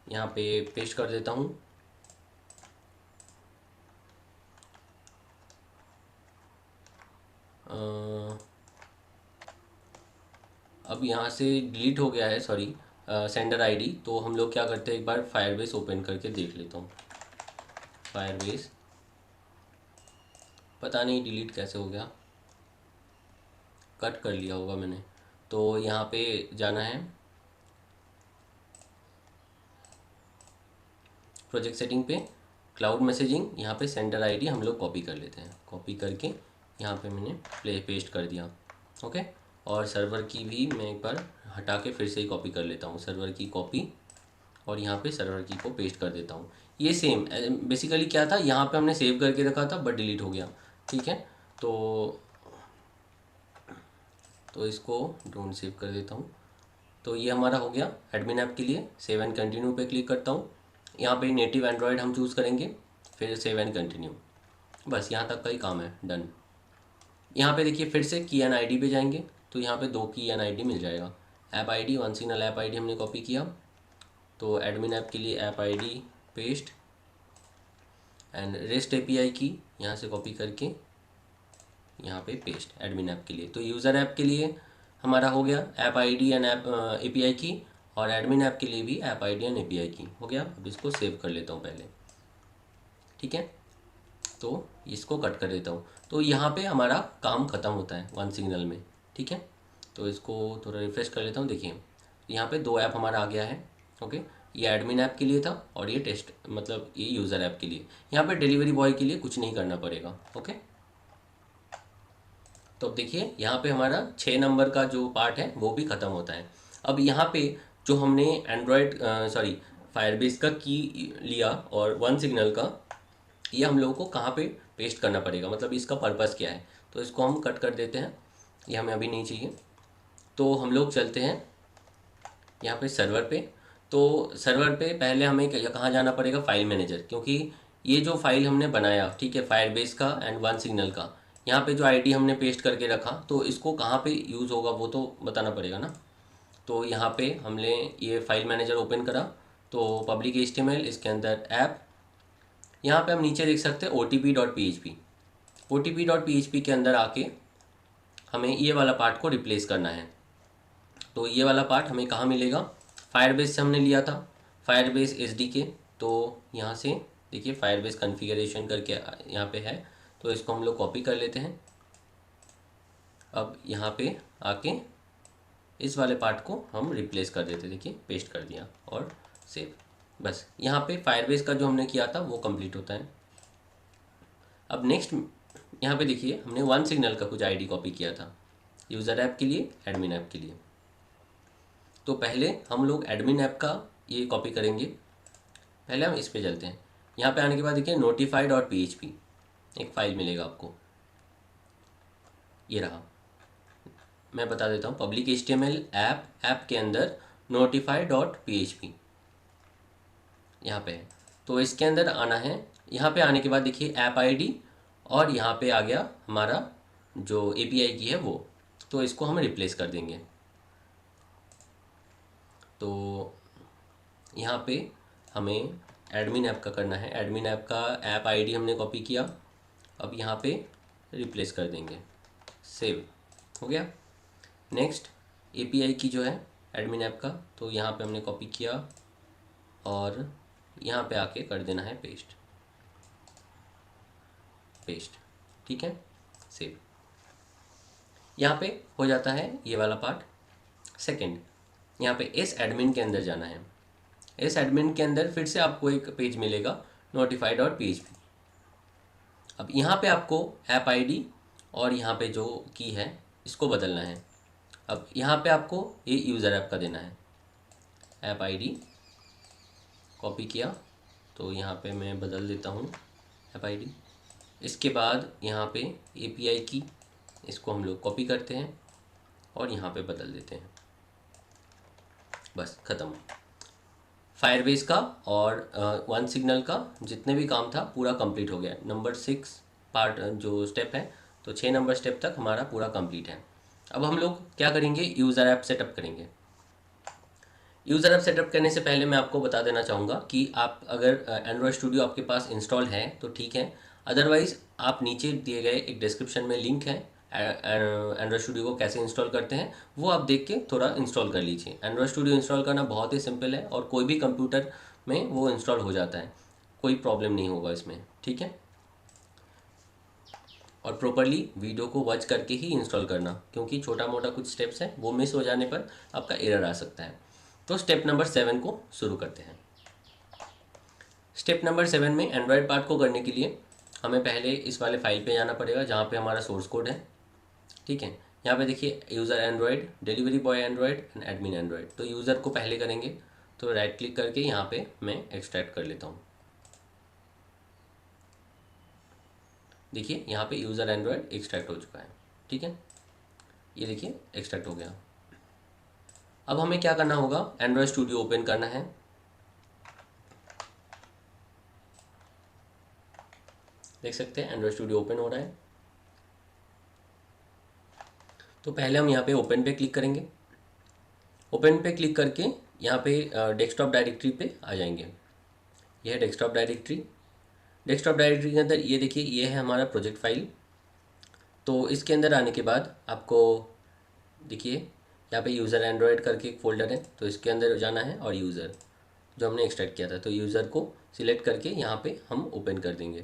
यहाँ पे पेस्ट कर देता हूँ। अब यहाँ से डिलीट हो गया है, सॉरी। सेंडर आईडी, तो हम लोग क्या करते हैं, एक बार फायरबेस ओपन करके देख लेता हूँ। फायरबेस, पता नहीं डिलीट कैसे हो गया, कट कर लिया होगा मैंने। तो यहाँ पे जाना है प्रोजेक्ट सेटिंग पे, क्लाउड मैसेजिंग, यहाँ पे सेंडर आईडी हम लोग कॉपी कर लेते हैं। कॉपी करके यहाँ पे मैंने पेस्ट कर दिया। ओके, और सर्वर की भी मैं एक बार हटा के फिर से ही कॉपी कर लेता हूँ, सर्वर की कॉपी, और यहाँ पे सर्वर की को पेस्ट कर देता हूँ। ये सेम बेसिकली क्या था, यहाँ पे हमने सेव करके रखा था बट डिलीट हो गया। ठीक है, तो इसको डोंट सेव कर देता हूँ। तो ये हमारा हो गया एडमिन ऐप के लिए। सेव एंड कंटिन्यू पे क्लिक करता हूँ। यहाँ पे नेटिव एंड्रॉयड हम चूज़ करेंगे, फिर सेव एंड कंटिन्यू। बस यहाँ तक का ही काम है, डन। यहाँ पे देखिए फिर से की एन आई डी पे जाएंगे, तो यहाँ पे 2 की एन आई डी मिल जाएगा। App I D, one signal app I D हमने कॉपी किया, तो एडमिन ऐप के लिए app I D paste, and rest API की यहाँ से कॉपी करके यहाँ पे पेस्ट एडमिन ऐप के लिए। तो यूज़र ऐप के लिए हमारा हो गया app ID and app API की, और एडमिन ऐप के लिए भी ऐप आईडी एंड एपीआई की हो गया। अब इसको सेव कर लेता हूँ पहले। ठीक है, तो इसको कट कर देता हूँ। तो यहाँ पे हमारा काम ख़त्म होता है वन सिग्नल में। ठीक है, तो इसको थोड़ा रिफ्रेश कर लेता हूँ। देखिए यहाँ पे 2 ऐप हमारा आ गया है। ओके, ये एडमिन ऐप के लिए था और ये टेस्ट मतलब ये यूज़र ऐप के लिए। यहाँ पे डिलीवरी बॉय के लिए कुछ नहीं करना पड़ेगा। ओके, तो अब देखिए यहाँ पे हमारा 6 नंबर का जो पार्ट है वो भी ख़त्म होता है। अब यहाँ पे जो हमने एंड्रॉयड फायरबेस का की लिया और वन सिग्नल का, ये हम लोगों को कहाँ पे पेस्ट करना पड़ेगा, मतलब इसका पर्पस क्या है। तो इसको हम कट कर देते हैं, ये हमें अभी नहीं चाहिए। तो हम लोग चलते हैं यहाँ पे सर्वर पे। तो सर्वर पे पहले हमें कहाँ जाना पड़ेगा, फाइल मैनेजर, क्योंकि ये जो फाइल हमने बनाया, ठीक है, फायरबेस का एंड वन सिग्नल का, यहाँ पे जो आईडी हमने पेस्ट करके रखा, तो इसको कहाँ पे यूज़ होगा वो तो बताना पड़ेगा ना। तो यहाँ पे हमने ये फाइल मैनेजर ओपन करा, तो पब्लिक HTML, इसके अंदर ऐप, यहाँ पे हम नीचे देख सकते हैं OTP.php। OTP.php के अंदर आके हमें ये वाला पार्ट को रिप्लेस करना है। तो ये वाला पार्ट हमें कहाँ मिलेगा, फायरबेस से हमने लिया था, फायरबेस SDK। तो यहाँ से देखिए फायरबेस कॉन्फ़िगरेशन करके यहाँ पे है, तो इसको हम लोग कॉपी कर लेते हैं। अब यहाँ पे आके इस वाले पार्ट को हम रिप्लेस कर देते, देखिए पेस्ट कर दिया और सेव। बस यहाँ पे फायरबेस का जो हमने किया था वो कंप्लीट होता है। अब नेक्स्ट यहाँ पे देखिए हमने वन सिग्नल का कुछ आईडी कॉपी किया था, यूज़र ऐप के लिए, एडमिन ऐप के लिए। तो पहले हम लोग एडमिन ऐप का ये कॉपी करेंगे। पहले हम इस पे चलते हैं। यहाँ पे आने के बाद देखिए notify.php एक फ़ाइल मिलेगा आपको, ये रहा। मैं बता देता हूँ, पब्लिक HTML ऐप के अंदर notify.php यहाँ पे है। तो इसके अंदर आना है। यहाँ पे आने के बाद देखिए ऐप आईडी, और यहाँ पे आ गया हमारा जो API की है वो, तो इसको हम रिप्लेस कर देंगे। तो यहाँ पे हमें एडमिन ऐप का करना है। एडमिन ऐप का ऐप आईडी हमने कॉपी किया, अब यहाँ पे रिप्लेस कर देंगे, सेव हो गया। नेक्स्ट API की जो है एडमिन ऐप का, तो यहाँ पे हमने कॉपी किया और यहाँ पे आके कर देना है पेस्ट। ठीक है, सेव। यहाँ पे हो जाता है ये वाला पार्ट। सेकंड, यहाँ पे इस एडमिन के अंदर जाना है। इस एडमिन के अंदर फिर से आपको एक पेज मिलेगा notify.php। अब यहाँ पे आपको ऐप आईडी और यहाँ पे जो की है इसको बदलना है। अब यहाँ पे आपको ये यूज़र ऐप का देना है। ऐप आईडी कॉपी किया, तो यहाँ पे मैं बदल देता हूँ ऐप आईडी। इसके बाद यहाँ पे API की, इसको हम लोग कॉपी करते हैं और यहाँ पे बदल देते हैं। बस ख़त्म। फायरबेस का और वन सिग्नल का जितने भी काम था पूरा कंप्लीट हो गया। नंबर 6 पार्ट जो स्टेप है, तो 6 नंबर स्टेप तक हमारा पूरा कंप्लीट है। अब हम लोग क्या करेंगे, यूज़र ऐप सेटअप करेंगे। यूज़र ऐप सेटअप करने से पहले मैं आपको बता देना चाहूँगा कि आप अगर एंड्रॉयड स्टूडियो आपके पास इंस्टॉल है तो ठीक है, अदरवाइज़ आप नीचे दिए गए एक डिस्क्रिप्शन में लिंक है एंड्रॉयड स्टूडियो को कैसे इंस्टॉल करते हैं वो आप देख के थोड़ा इंस्टॉल कर लीजिए। एंड्रॉयड स्टूडियो इंस्टॉल करना बहुत ही सिंपल है और कोई भी कंप्यूटर में वो इंस्टॉल हो जाता है, कोई प्रॉब्लम नहीं होगा इसमें, ठीक है। और प्रॉपरली वीडियो को वॉच करके ही इंस्टॉल करना, क्योंकि छोटा मोटा कुछ स्टेप्स हैं वो मिस हो जाने पर आपका एरर आ सकता है। तो स्टेप नंबर 7 को शुरू करते हैं। स्टेप नंबर 7 में एंड्रॉयड पार्ट को करने के लिए हमें पहले इस वाले फाइल पे जाना पड़ेगा जहाँ पे हमारा सोर्स कोड है, ठीक है। यहाँ पे देखिए user Android, delivery boy Android and admin Android. तो यूज़र को पहले करेंगे, तो राइट क्लिक करके यहाँ पे मैं एक्सट्रैक्ट कर लेता हूँ। देखिए यहाँ पे यूज़र एंड्रॉयड एक्सट्रैक्ट हो चुका है, ठीक है। ये देखिए एक्सट्रैक्ट हो गया। अब हमें क्या करना होगा, एंड्रॉयड स्टूडियो ओपन करना है। देख सकते हैं एंड्रॉयड स्टूडियो ओपन हो रहा है। तो पहले हम यहाँ पे ओपन पे क्लिक करेंगे। ओपन पे क्लिक करके यहाँ पे डेस्कटॉप डायरेक्टरी पे आ जाएंगे। यह है डेस्कटॉप डायरेक्टरी। डेस्कटॉप डायरेक्टरी के अंदर ये देखिए ये है हमारा प्रोजेक्ट फाइल। तो इसके अंदर आने के बाद आपको देखिए यहाँ पे यूज़र एंड्रॉयड करके एक फ़ोल्डर है, तो इसके अंदर जाना है और यूज़र जो हमने एक्सट्रैक्ट किया था, तो यूज़र को सिलेक्ट करके यहाँ पे हम ओपन कर देंगे,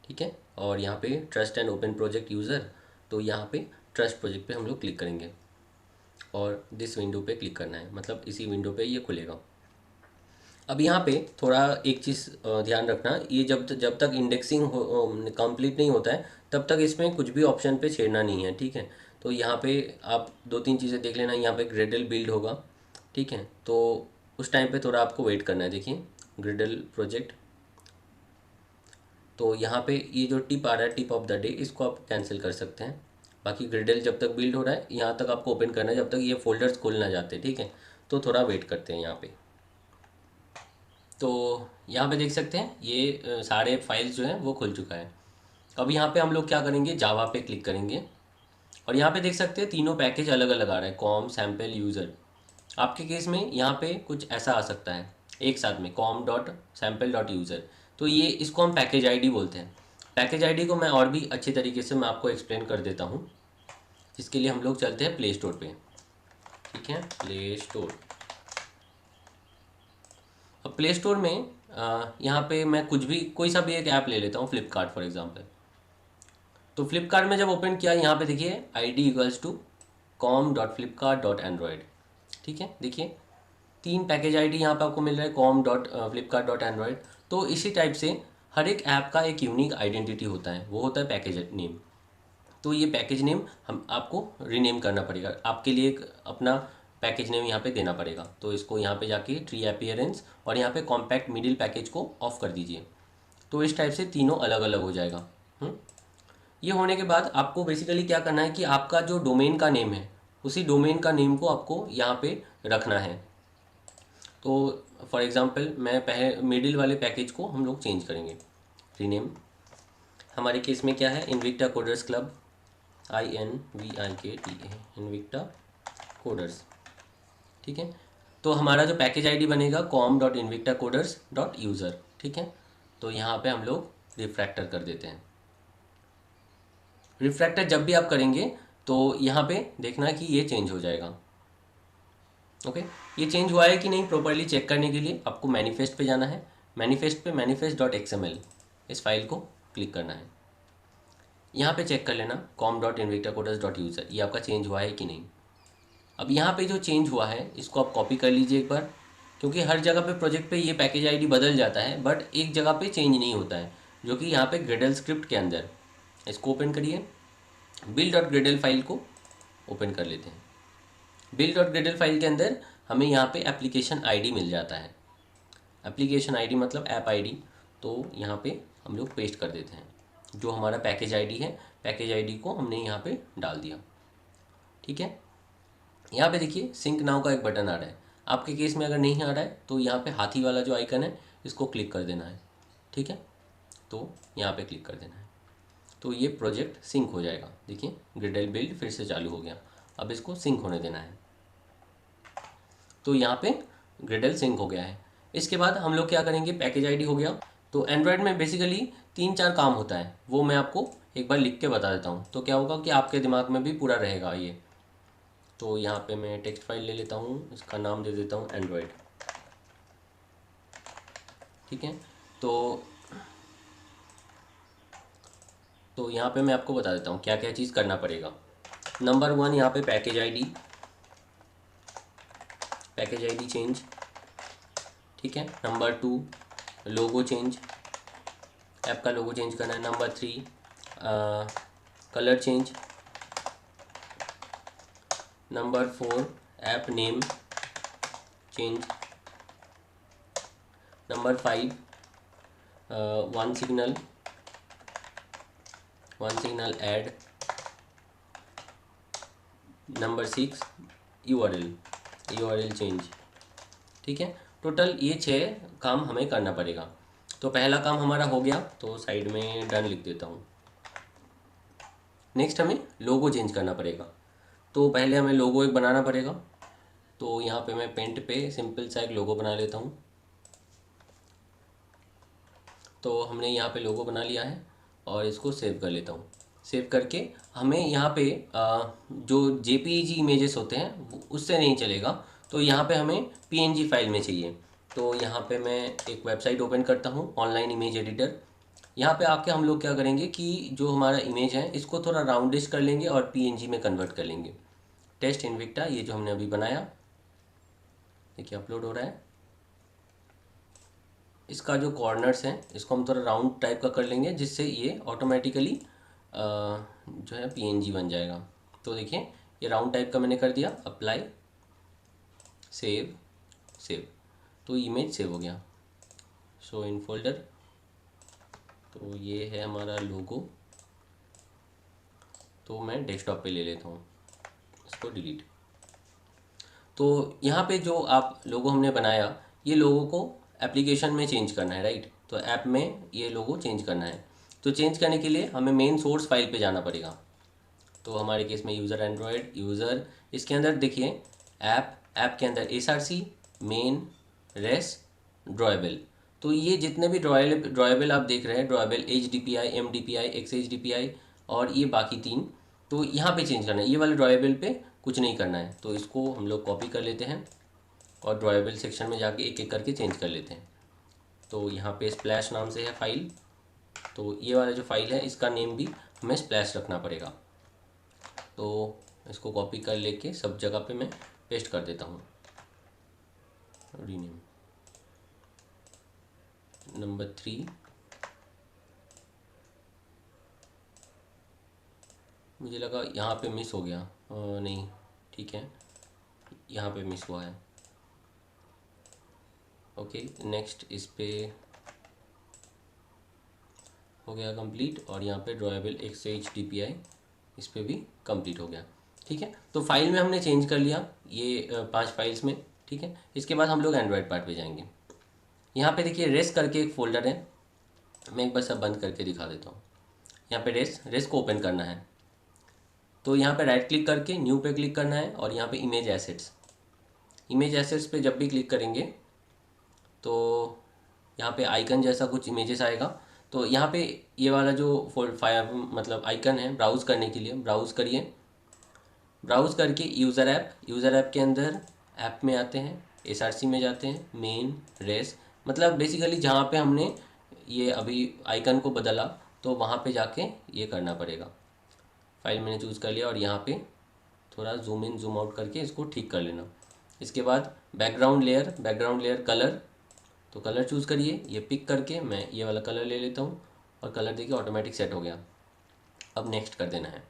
ठीक है। और यहाँ पे trust and open project user, तो यहाँ पे ट्रस्ट प्रोजेक्ट पे हम लोग क्लिक करेंगे और दिस विंडो पे क्लिक करना है, मतलब इसी विंडो पे ये खुलेगा। अब यहाँ पे थोड़ा एक चीज़ ध्यान रखना, ये जब तक इंडेक्सिंग कंप्लीट नहीं होता है तब तक इसमें कुछ भी ऑप्शन पे छेड़ना नहीं है, ठीक है। तो यहाँ पे आप 2-3 चीज़ें देख लेना। यहाँ पे ग्रेडल बिल्ड होगा, ठीक है, तो उस टाइम पे थोड़ा आपको वेट करना है। देखिए ग्रेडल प्रोजेक्ट, तो यहाँ पे ये जो टिप आ रहा है टिप ऑफ द डे, इसको आप कैंसिल कर सकते हैं। बाकी ग्रेडल जब तक बिल्ड हो रहा है यहाँ तक आपको ओपन करना है, जब तक ये फोल्डर्स खुल ना जाते, ठीक है। तो थोड़ा वेट करते हैं यहाँ पे। तो यहाँ पे देख सकते हैं ये सारे फाइल्स जो हैं वो खुल चुका है। अब यहाँ पे हम लोग क्या करेंगे, जावा पे क्लिक करेंगे और यहाँ पे देख सकते हैं तीनों पैकेज अलग अलग आ रहा है, कॉम, सैम्पल, यूज़र। आपके केस में यहाँ पे कुछ ऐसा आ सकता है एक साथ में, com dot sample dot user. तो ये इसको हम पैकेज आईडी बोलते हैं। पैकेज आईडी को मैं और भी अच्छी तरीके से मैं आपको एक्सप्लेन कर देता हूँ। इसके लिए हम लोग चलते हैं प्ले स्टोर पे, ठीक है, प्ले स्टोर। अब प्ले स्टोर में यहाँ पे मैं कुछ भी कोई सा भी एक ऐप ले लेता हूँ, फ्लिपकार्ट फॉर एग्जांपल। तो फ्लिपकार्ट में जब ओपन किया यहाँ पे देखिए id=com.flipkart.android, ठीक है। देखिए 3 पैकेज आईडी यहाँ पे आपको मिल रहा है, com.flipkart.android। तो इसी टाइप से हर एक ऐप का एक यूनिक आइडेंटिटी होता है, वो होता है पैकेज नेम। तो ये पैकेज नेम हम आपको रीनेम करना पड़ेगा, आपके लिए एक अपना पैकेज नेम यहाँ पे देना पड़ेगा। तो इसको यहाँ पे जाके ट्री अपीयरेंस और यहाँ पे कॉम्पैक्ट मिडिल पैकेज को ऑफ कर दीजिए। तो इस टाइप से तीनों अलग अलग हो जाएगा। ये होने के बाद आपको बेसिकली क्या करना है कि आपका जो डोमेन का नेम है उसी डोमेन का नेम को आपको यहाँ पे रखना है। तो फॉर एग्ज़ाम्पल मैं पहले मिडिल वाले पैकेज को हम लोग चेंज करेंगे, रीनेम। हमारे केस में क्या है, Invicta coders club, INVIKTA, Invicta coders, ठीक है। तो हमारा जो पैकेज आईडी बनेगा com.invictakoders.user, ठीक है। तो यहाँ पे हम लोग रिफ्रैक्टर कर देते हैं। रिफ्रैक्टर जब भी आप करेंगे तो यहाँ पे देखना कि ये चेंज हो जाएगा। ओके, ये चेंज हुआ है कि नहीं प्रॉपरली चेक करने के लिए आपको मैनिफेस्ट पे जाना है। मैनिफेस्ट पे manifest.xml इस फाइल को क्लिक करना है। यहाँ पे चेक कर लेना com.invictakoders.user, ये आपका चेंज हुआ है कि नहीं। अब यहाँ पे जो चेंज हुआ है इसको आप कॉपी कर लीजिए एक बार, क्योंकि हर जगह पे प्रोजेक्ट पे ये पैकेज आईडी बदल जाता है बट एक जगह पे चेंज नहीं होता है, जो कि यहाँ पे ग्रेडल स्क्रिप्ट के अंदर। इसको ओपन करिए, build.gradle फाइल को ओपन कर लेते हैं। build.gradle फाइल के अंदर हमें यहाँ पे एप्लीकेशन आईडी मिल जाता है। एप्लीकेशन आईडी मतलब ऐप आईडी, तो यहाँ पे हम लोग पेस्ट कर देते हैं। जो हमारा पैकेज आईडी है, पैकेज आईडी को हमने यहाँ पे डाल दिया, ठीक है। यहाँ पे देखिए सिंक नाउ का एक बटन आ रहा है। आपके केस में अगर नहीं आ रहा है तो यहाँ पे हाथी वाला जो आइकन है इसको क्लिक कर देना है, ठीक है। तो यहाँ पे क्लिक कर देना है, तो ये प्रोजेक्ट सिंक हो जाएगा। देखिए ग्रेडल बिल्ड फिर से चालू हो गया। अब इसको सिंक होने देना है, तो यहाँ पे ग्रेडल सिंक हो गया है। इसके बाद हम लोग क्या करेंगे, पैकेज आईडी हो गया। तो एंड्रॉयड में बेसिकली 3-4 काम होता है, वो मैं आपको एक बार लिख के बता देता हूँ, तो क्या होगा कि आपके दिमाग में भी पूरा रहेगा ये। तो यहाँ पे मैं टेक्स्ट फाइल ले लेता हूँ, इसका नाम दे देता हूँ एंड्रॉयड। ठीक है, तो यहाँ पे मैं आपको बता देता हूँ क्या क्या चीज़ करना पड़ेगा। नंबर 1, यहाँ पे पैकेज आईडी चेंज। ठीक है, नंबर 2 लोगो चेंज, ऐप का लोगो चेंज करना है। Number 3 colour change. Number 4 app name change. Number 5 one signal add. Number 6 URL change. ठीक है, टोटल ये 6 काम हमें करना पड़ेगा। तो पहला काम हमारा हो गया, तो साइड में डन लिख देता हूँ। नेक्स्ट हमें लोगो चेंज करना पड़ेगा, तो पहले हमें लोगो एक बनाना पड़ेगा। तो यहाँ पे मैं पेंट पे सिंपल सा एक लोगो बना लेता हूँ। तो हमने यहाँ पे लोगो बना लिया है और इसको सेव कर लेता हूँ। सेव करके हमें यहाँ पे जो जेपीईजी इमेजेस होते हैं उससे नहीं चलेगा, तो यहाँ पे हमें पीएनजी फाइल में चाहिए। तो यहाँ पे मैं एक वेबसाइट ओपन करता हूँ, ऑनलाइन इमेज एडिटर। यहाँ पे आके हम लोग क्या करेंगे कि जो हमारा इमेज है इसको थोड़ा राउंडिश कर लेंगे और पीएनजी में कन्वर्ट कर लेंगे। टेस्ट इनविक्टा, ये जो हमने अभी बनाया, देखिए अपलोड हो रहा है। इसका जो कॉर्नर्स हैं इसको हम थोड़ा राउंड टाइप का कर लेंगे, जिससे ये ऑटोमेटिकली जो है पीएनजी बन जाएगा। तो देखिए ये राउंड टाइप का मैंने कर दिया। अप्लाई, सेव, तो इमेज सेव हो गया। शो इन फोल्डर, तो ये है हमारा लोगो। तो मैं डेस्कटॉप पे ले लेता हूँ, इसको डिलीट। तो यहाँ पे जो आप लोगो हमने बनाया, ये लोगो को एप्लीकेशन में चेंज करना है, राइट। तो ऐप में ये लोगो चेंज करना है। तो चेंज करने के लिए हमें मेन सोर्स फाइल पे जाना पड़ेगा। तो हमारे केस में यूज़र एंड्रॉयड यूज़र, इसके अंदर देखिए ऐप के अंदर SRC मेन रेस ड्रॉयबल। तो ये जितने भी ड्रॉयबल आप देख रहे हैं, ड्रॉयबल HDPI MDPI XHDPI और ये बाकी 3, तो यहाँ पे चेंज करना है। ये वाले ड्रॉयबल पे कुछ नहीं करना है। तो इसको हम लोग कॉपी कर लेते हैं और ड्रॉयबल सेक्शन में जाके एक एक करके चेंज कर लेते हैं। तो यहाँ पे स्प्लैश नाम से है फाइल, तो ये वाला जो फाइल है इसका नेम भी हमें स्प्लैश रखना पड़ेगा। तो इसको कॉपी कर लेके सब जगह पे मैं पेस्ट कर देता हूँ। रीनेम नंबर 3, मुझे लगा यहाँ पे मिस हो गया, नहीं ठीक है, यहाँ पे मिस हुआ है। ओके, नेक्स्ट इस पे हो गया कंप्लीट, और यहाँ पे ड्रॉयबल XHDPI इस पे भी कंप्लीट हो गया। ठीक है, तो फाइल में हमने चेंज कर लिया ये 5 फाइल्स में। ठीक है, इसके बाद हम लोग एंड्रॉयड पार्ट पे जाएंगे। यहाँ पे देखिए रेस करके एक फ़ोल्डर है, मैं एक बार सब बंद करके दिखा देता हूँ। यहाँ पे रेस को ओपन करना है। तो यहाँ पे राइट क्लिक करके न्यू पे क्लिक करना है, और यहाँ पे इमेज एसेट्स पे जब भी क्लिक करेंगे तो यहाँ पे आइकन जैसा कुछ इमेजेस आएगा। तो यहाँ पे ये वाला जो मतलब आइकन है ब्राउज़ करने के लिए, ब्राउज़ करिए। ब्राउज़ करके यूज़र ऐप के अंदर ऐप में आते हैं, SRC में जाते हैं, मेन रेस, मतलब बेसिकली जहाँ पे हमने ये अभी आइकन को बदला, तो वहाँ पे जाके ये करना पड़ेगा। फाइल मैंने चूज़ कर लिया और यहाँ पे थोड़ा जूम इन जूम आउट करके इसको ठीक कर लेना। इसके बाद बैकग्राउंड लेयर कलर, तो कलर चूज़ करिए। ये पिक करके मैं ये वाला कलर ले लेता हूँ, और कलर देखिए ऑटोमेटिक सेट हो गया। अब नेक्स्ट कर देना है।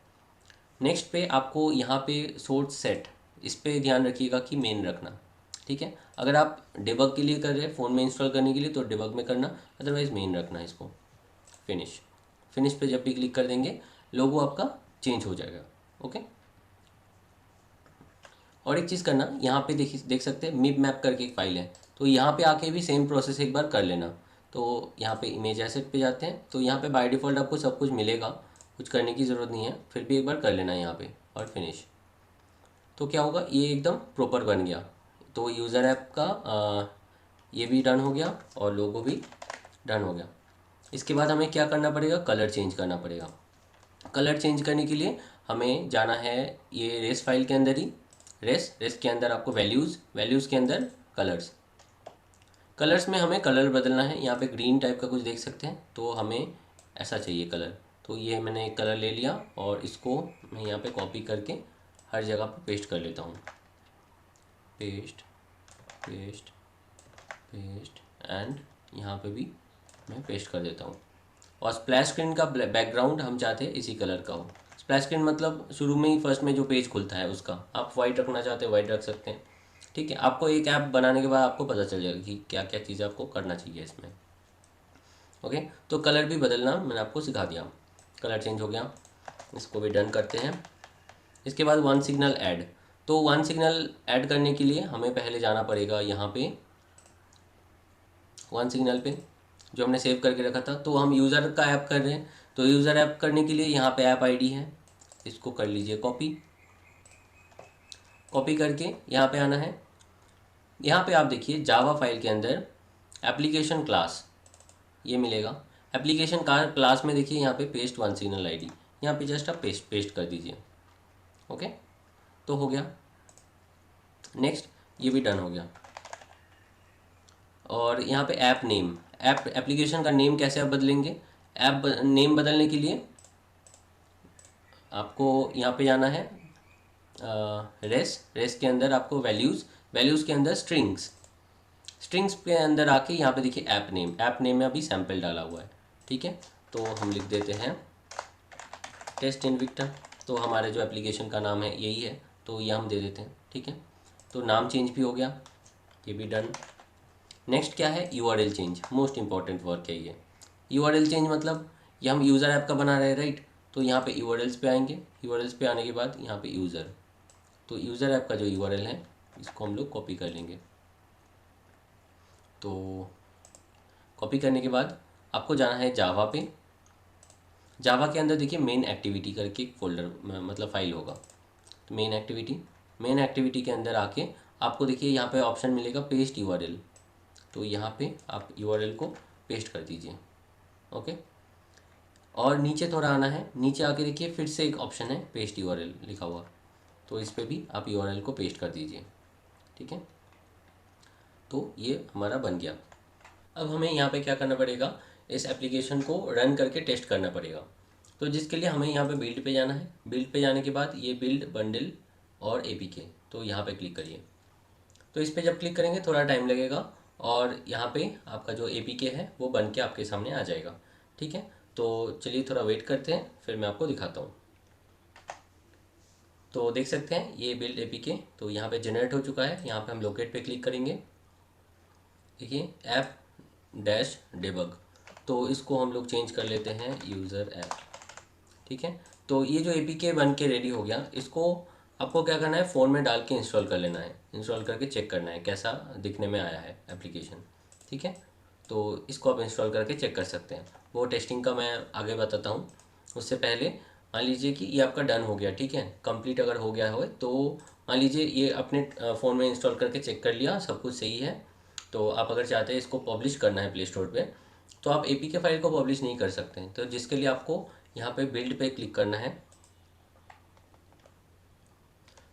नेक्स्ट पे आपको यहाँ पे सोर्स सेट, इस पे ध्यान रखिएगा कि मेन रखना। ठीक है, अगर आप डिबग के लिए कर रहे हैं फ़ोन में इंस्टॉल करने के लिए तो डिबग में करना, अदरवाइज़ मेन रखना है इसको। फिनिश पे जब भी क्लिक कर देंगे लोगो आपका चेंज हो जाएगा। ओके, और एक चीज़ करना, यहाँ पे देख सकते हैं मिप मैप करके एक फाइल है, तो यहाँ पे आके भी सेम प्रोसेस एक बार कर लेना। तो यहाँ पे इमेज एसेट पे जाते हैं, तो यहाँ पे बाय डिफ़ॉल्ट आपको सब कुछ मिलेगा, कुछ करने की ज़रूरत नहीं है, फिर भी एक बार कर लेना यहाँ पे, और फिनिश। तो क्या होगा, ये एकदम प्रॉपर बन गया। तो यूज़र ऐप का ये भी डन हो गया और लोगो भी डन हो गया। इसके बाद हमें क्या करना पड़ेगा, कलर चेंज करना पड़ेगा। कलर चेंज करने के लिए हमें जाना है ये रेस फाइल के अंदर ही, रेस के अंदर आपको वैल्यूज़ के अंदर कलर्स में हमें कलर बदलना है। यहाँ पे ग्रीन टाइप का कुछ देख सकते हैं, तो हमें ऐसा चाहिए कलर। तो ये मैंने एक कलर ले लिया और इसको मैं यहाँ पे कॉपी करके हर जगह पे पेस्ट कर लेता हूँ। पेस्ट पेस्ट पेस्ट एंड यहाँ पे भी मैं पेस्ट कर देता हूँ। और स्प्लैश स्क्रीन का बैकग्राउंड हम चाहते हैं इसी कलर का हो। स्प्लैश स्क्रीन मतलब शुरू में ही फर्स्ट में जो पेज खुलता है उसका, आप वाइट रखना चाहते हैं वाइट रख सकते हैं। ठीक है, आपको एक ऐप बनाने के बाद आपको पता चल जाएगा कि क्या क्या चीज़ें आपको करना चाहिए इसमें। ओके, तो कलर भी बदलना मैंने आपको सिखा दिया, कलर चेंज हो गया। इसको भी डन करते हैं। इसके बाद वन सिग्नल ऐड। तो वन सिग्नल ऐड करने के लिए हमें पहले जाना पड़ेगा यहाँ पे वन सिग्नल पे, जो हमने सेव करके रखा था। तो हम यूज़र का ऐप कर रहे हैं, तो यूज़र ऐप करने के लिए यहाँ पे ऐप आईडी है, इसको कर लीजिए कॉपी करके यहाँ पे आना है। यहाँ पे आप देखिए जावा फाइल के अंदर एप्लीकेशन क्लास ये मिलेगा। एप्लीकेशन क्लास में देखिए यहाँ पे पेस्ट वन सिग्नल आईडी, यहाँ पे जस्ट आप पेस्ट कर दीजिए। ओके, तो हो गया। नेक्स्ट ये भी डन हो गया। और यहाँ पे ऐप नेम, एप्लीकेशन का नेम कैसे आप बदलेंगे? ऐप नेम बदलने के लिए आपको यहाँ पे जाना है रेस के अंदर आपको वैल्यूज़ के अंदर स्ट्रिंग्स के अंदर आके यहाँ पे देखिए ऐप नेम में अभी सैम्पल डाला हुआ है। ठीक है, तो हम लिख देते हैं टेस्ट इनविक्टर। तो हमारे जो एप्लीकेशन का नाम है यही है, तो ये हम दे देते हैं। ठीक है, तो नाम चेंज भी हो गया, ये भी डन। नेक्स्ट क्या है? URL change, most important work है ये। URL चेंज मतलब ये हम यूज़र ऐप का बना रहे हैं, राइट। तो यहाँ पे URLs पे आएंगे, URLs पे आने के बाद यहाँ पे यूज़र, तो यूज़र ऐप का जो URL है इसको हम लोग कॉपी कर लेंगे। तो कॉपी करने के बाद आपको जाना है जावा पे। जावा के अंदर देखिए मेन एक्टिविटी करके एक फोल्डर मतलब फाइल होगा। तो मेन एक्टिविटी के अंदर आके आपको देखिए यहाँ पे ऑप्शन मिलेगा पेस्ट URL। तो यहाँ पे आप URL को पेस्ट कर दीजिए। ओके, और नीचे थोड़ा आना है, नीचे आके देखिए फिर से एक ऑप्शन है पेस्ट URL लिखा हुआ, तो इस पर भी आप URL को पेस्ट कर दीजिए। ठीक है, तो ये हमारा बन गया। अब हमें यहाँ पे क्या करना पड़ेगा? इस एप्लीकेशन को रन करके टेस्ट करना पड़ेगा। तो जिसके लिए हमें यहाँ पे बिल्ड पे जाना है। बिल्ड पे जाने के बाद ये बिल्ड बंडल और APK, तो यहाँ पे क्लिक करिए। तो इस पर जब क्लिक करेंगे थोड़ा टाइम लगेगा और यहाँ पे आपका जो APK है वो बन के आपके सामने आ जाएगा। ठीक है, तो चलिए थोड़ा वेट करते हैं, फिर मैं आपको दिखाता हूँ। तो देख सकते हैं ये बिल्ड APK तो यहाँ पे जनरेट हो चुका है। यहाँ पे हम लोकेट पे क्लिक करेंगे, देखिए ऐप डैश डिबग, तो इसको हम लोग चेंज कर लेते हैं यूज़र ऐप। ठीक है, तो ये जो APK बन के रेडी हो गया, इसको आपको क्या करना है? फ़ोन में डाल के इंस्टॉल कर लेना है। इंस्टॉल करके चेक करना है कैसा दिखने में आया है एप्लीकेशन। ठीक है, तो इसको आप इंस्टॉल करके चेक कर सकते हैं। वो टेस्टिंग का मैं आगे बताता हूँ। उससे पहले मान लीजिए कि ये आपका डन हो गया। ठीक है, कंप्लीट अगर हो गया हो तो मान लीजिए ये अपने फ़ोन में इंस्टॉल करके चेक कर लिया, सब कुछ सही है। तो आप अगर चाहते हैं इसको पब्लिश करना है प्ले स्टोर पे, तो आप APK फाइल को पब्लिश नहीं कर सकते हैं। तो जिसके लिए आपको यहाँ पे बिल्ड पे क्लिक करना है।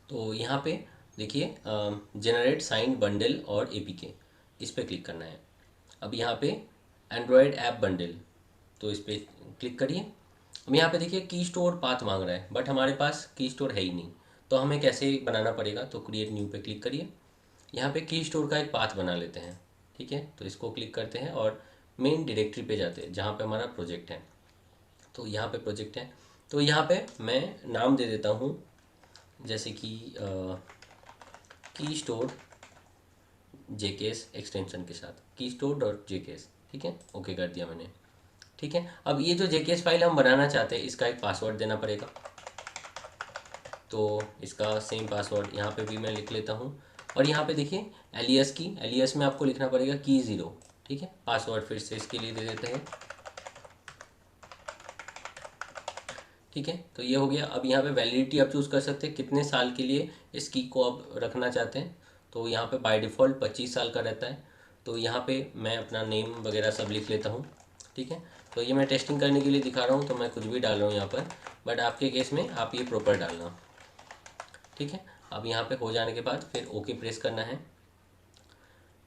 तो यहाँ पे देखिए जनरेट साइन बंडल और APK, इस पर क्लिक करना है। अब यहाँ पे एंड्रॉयड ऐप बंडल, तो इस पर क्लिक करिए। अब यहाँ पे देखिए की स्टोर पाथ मांग रहा है, बट हमारे पास की स्टोर है ही नहीं, तो हमें कैसे बनाना पड़ेगा? तो क्रिएट न्यू पे क्लिक करिए। यहाँ पे की स्टोर का एक पाथ बना लेते हैं। ठीक है, तो इसको क्लिक करते हैं और मेन डायरेक्टरी पे जाते हैं जहाँ पे हमारा प्रोजेक्ट है। तो यहाँ पे प्रोजेक्ट है, तो यहाँ पे मैं नाम दे देता हूँ जैसे कि की स्टोर जेकेएस एक्सटेंशन के साथ keystore.jks। ठीक है, ओके कर दिया मैंने। ठीक है, अब ये जो जेकेएस फाइल हम बनाना चाहते हैं इसका एक पासवर्ड देना पड़ेगा। तो इसका सेम पासवर्ड यहाँ पे भी मैं लिख लेता हूँ। और यहाँ पे देखिए एलियस में आपको लिखना पड़ेगा key0। ठीक है, पासवर्ड फिर से इसके लिए दे देते हैं। ठीक है, तो ये हो गया। अब यहाँ पे वैलिडिटी आप चूज़ कर सकते हैं कितने साल के लिए इस की को आप रखना चाहते हैं। तो यहाँ पे बाय डिफ़ॉल्ट 25 साल का रहता है। तो यहाँ पे मैं अपना नेम वगैरह सब लिख लेता हूँ। ठीक है, तो ये मैं टेस्टिंग करने के लिए दिखा रहा हूँ, तो मैं कुछ भी डाल रहा हूँ यहाँ पर, बट आपके केस में आप ये प्रॉपर डालना। ठीक है, अब यहाँ पे हो जाने के बाद फिर ओके प्रेस करना है।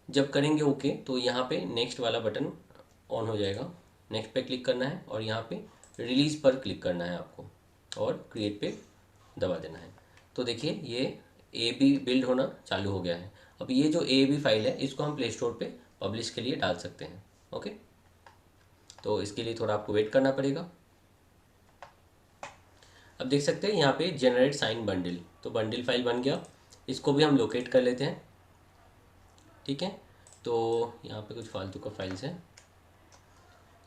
जब करेंगे ओके तो यहाँ पे नेक्स्ट वाला बटन ऑन हो जाएगा। नेक्स्ट पे क्लिक करना है और यहाँ पे रिलीज़ पर क्लिक करना है आपको और क्रिएट पे दबा देना है। तो देखिए ये ए बी बिल्ड होना चालू हो गया है। अब ये जो ए बी फाइल है इसको हम प्ले स्टोर पे पब्लिश के लिए डाल सकते हैं। ओके, तो इसके लिए थोड़ा आपको वेट करना पड़ेगा। अब देख सकते हैं यहाँ पे जनरेट साइन बंडल, तो बंडल फाइल बन गया। इसको भी हम लोकेट कर लेते हैं। ठीक है, तो यहाँ पे कुछ फालतू का फाइल्स है।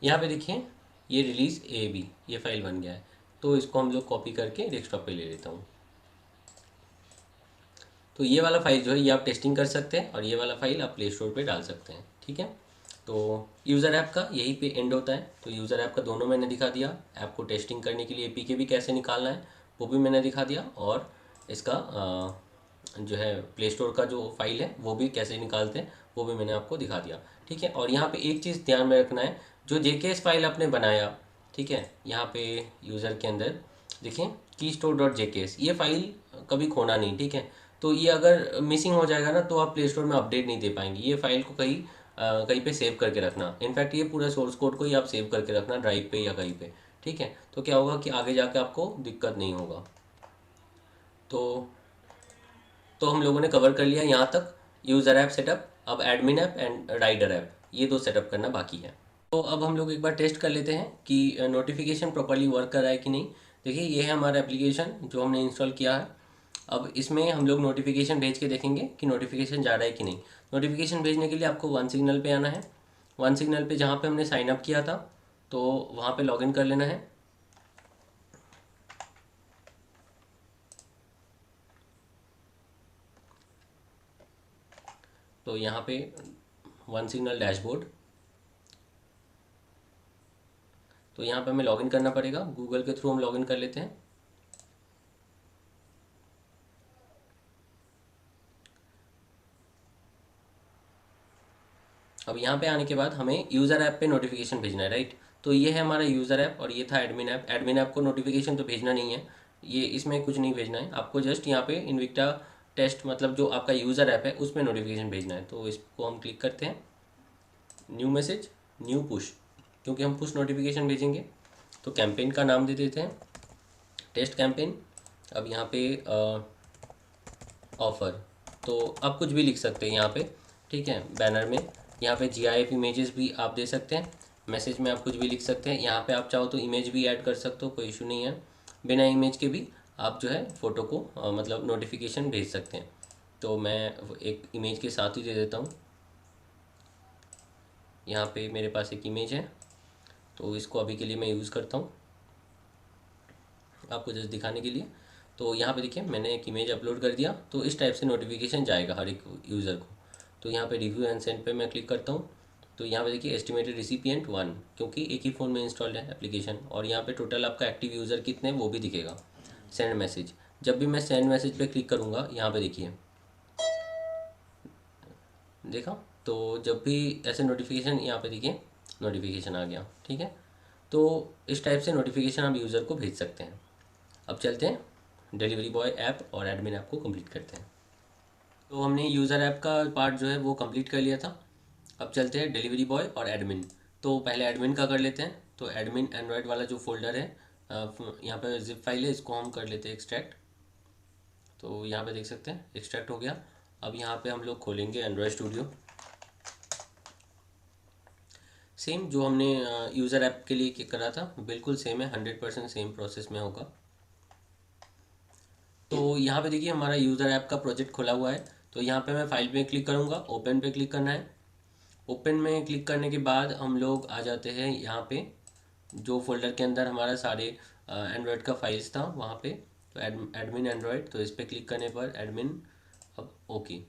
यहाँ पे देखिए ये रिलीज़ ए बी ये फाइल बन गया है, तो इसको हम लोग कॉपी करके डेस्कटॉप पे ले लेता हूँ। तो ये वाला फाइल जो है ये आप टेस्टिंग कर सकते हैं और ये वाला फाइल आप प्ले स्टोर पे डाल सकते हैं। ठीक है, तो यूज़र ऐप का यहीं पे एंड होता है। तो यूज़र ऐप का दोनों मैंने दिखा दिया। ऐप को टेस्टिंग करने के लिए एपीके भी कैसे निकालना है वो भी मैंने दिखा दिया, और इसका जो है प्ले स्टोर का जो फाइल है वो भी कैसे निकालते हैं वो भी मैंने आपको दिखा दिया। ठीक है, और यहाँ पे एक चीज़ ध्यान में रखना है, जो जेकेएस फाइल आपने बनाया, ठीक है, यहाँ पे यूज़र के अंदर देखिए keystore.jks ये फाइल कभी खोना नहीं। ठीक है, तो ये अगर मिसिंग हो जाएगा ना तो आप प्ले स्टोर में अपडेट नहीं दे पाएंगे। ये फाइल को कहीं पे सेव करके रखना। इनफैक्ट ये पूरा सोर्स कोड को ही आप सेव करके रखना ड्राइव पे या कहीं पे। ठीक है, तो क्या होगा कि आगे जाके आपको दिक्कत नहीं होगा। तो हम लोगों ने कवर कर लिया यहाँ तक यूज़र ऐप सेटअप। अब admin app and rider app ये दो सेटअप करना बाकी है। तो अब हम लोग एक बार टेस्ट कर लेते हैं कि नोटिफिकेशन प्रॉपर्ली वर्क कर रहा है कि नहीं। देखिए ये है हमारा एप्लीकेशन जो हमने इंस्टॉल किया है। अब इसमें हम लोग नोटिफिकेशन भेज के देखेंगे कि नोटिफिकेशन जा रहा है कि नहीं। नोटिफिकेशन भेजने के लिए आपको वन सिग्नल पे आना है। वन सिग्नल पे जहाँ पे हमने साइन अप किया था तो वहाँ पे लॉगिन कर लेना है। तो यहाँ पे वन सिग्नल डैशबोर्ड, तो यहाँ पे हमें लॉगिन करना पड़ेगा। गूगल के थ्रू हम लॉगिन कर लेते हैं। अब यहाँ पे आने के बाद हमें यूज़र ऐप पे नोटिफिकेशन भेजना है, राइट। तो ये है हमारा यूज़र ऐप और ये था एडमिन ऐप। एडमिन ऐप को नोटिफिकेशन तो भेजना नहीं है, ये इसमें कुछ नहीं भेजना है आपको। जस्ट यहाँ पे इनविक्टा टेस्ट मतलब जो आपका यूज़र ऐप है उसमें नोटिफिकेशन भेजना है। तो इसको हम क्लिक करते हैं, न्यू मैसेज, न्यू पुश, क्योंकि हम पुश नोटिफिकेशन भेजेंगे। तो कैंपेन का नाम दे देते हैं टेस्ट कैंपेन। अब यहाँ पे ऑफ़र, तो आप कुछ भी लिख सकते हैं यहाँ पे। ठीक है, बैनर में यहाँ पे GIF इमेजेस भी आप दे सकते हैं। मैसेज में आप कुछ भी लिख सकते हैं। यहाँ पे आप चाहो तो इमेज भी ऐड कर सकते हो, कोई इशू नहीं है। बिना इमेज के भी आप जो है फ़ोटो को मतलब नोटिफिकेशन भेज सकते हैं। तो मैं एक इमेज के साथ ही दे देता हूँ। यहाँ पे मेरे पास एक इमेज है तो इसको अभी के लिए मैं यूज़ करता हूँ आपको जस्ट दिखाने के लिए। तो यहाँ पे देखिए मैंने एक इमेज अपलोड कर दिया, तो इस टाइप से नोटिफिकेशन जाएगा हर एक यूज़र को। तो यहाँ पे रिव्यू एंड सेंड पे मैं क्लिक करता हूँ। तो यहाँ पे देखिए एस्टिमेटेड रिसिपिएंट 1, क्योंकि एक ही फ़ोन में इंस्टॉल्ड है एप्लीकेशन। और यहाँ पे टोटल आपका एक्टिव यूज़र कितने वो भी दिखेगा। सेंड मैसेज, जब भी मैं सेंड मैसेज पे क्लिक करूँगा यहाँ पे देखिए, देखा, तो जब भी ऐसे नोटिफिकेशन यहाँ पे देखिए नोटिफिकेशन आ गया। ठीक है, तो इस टाइप से नोटिफिकेशन आप यूज़र को भेज सकते हैं। अब चलते हैं डिलीवरी बॉय ऐप और एडमिन ऐप को कंप्लीट करते हैं। तो हमने यूज़र ऐप का पार्ट जो है वो कंप्लीट कर लिया था। अब चलते हैं डिलीवरी बॉय और एडमिन। तो पहले एडमिन का कर लेते हैं। तो एडमिन एंड्रॉयड वाला जो फोल्डर है, यहाँ पे जिप फाइल है, इसको हम कर लेते हैं एक्सट्रैक्ट। तो यहाँ पे देख सकते हैं एक्सट्रैक्ट हो गया। अब यहाँ पे हम लोग खोलेंगे एंड्रॉयड स्टूडियो। सेम जो हमने यूज़र ऐप के लिए करा था बिल्कुल सेम है, 100% सेम प्रोसेस में होगा। तो यहाँ पे देखिए हमारा यूज़र ऐप का प्रोजेक्ट खुला हुआ है। तो यहाँ पे मैं फाइल पे क्लिक करूँगा, ओपन पे क्लिक करना है। ओपन में क्लिक करने के बाद हम लोग आ जाते हैं यहाँ पे जो फोल्डर के अंदर हमारा सारे एंड्रॉयड का फाइल्स था वहाँ पे। तो एडमिन एंड्रॉयड, तो इस पर क्लिक करने पर एडमिन। अब ओके,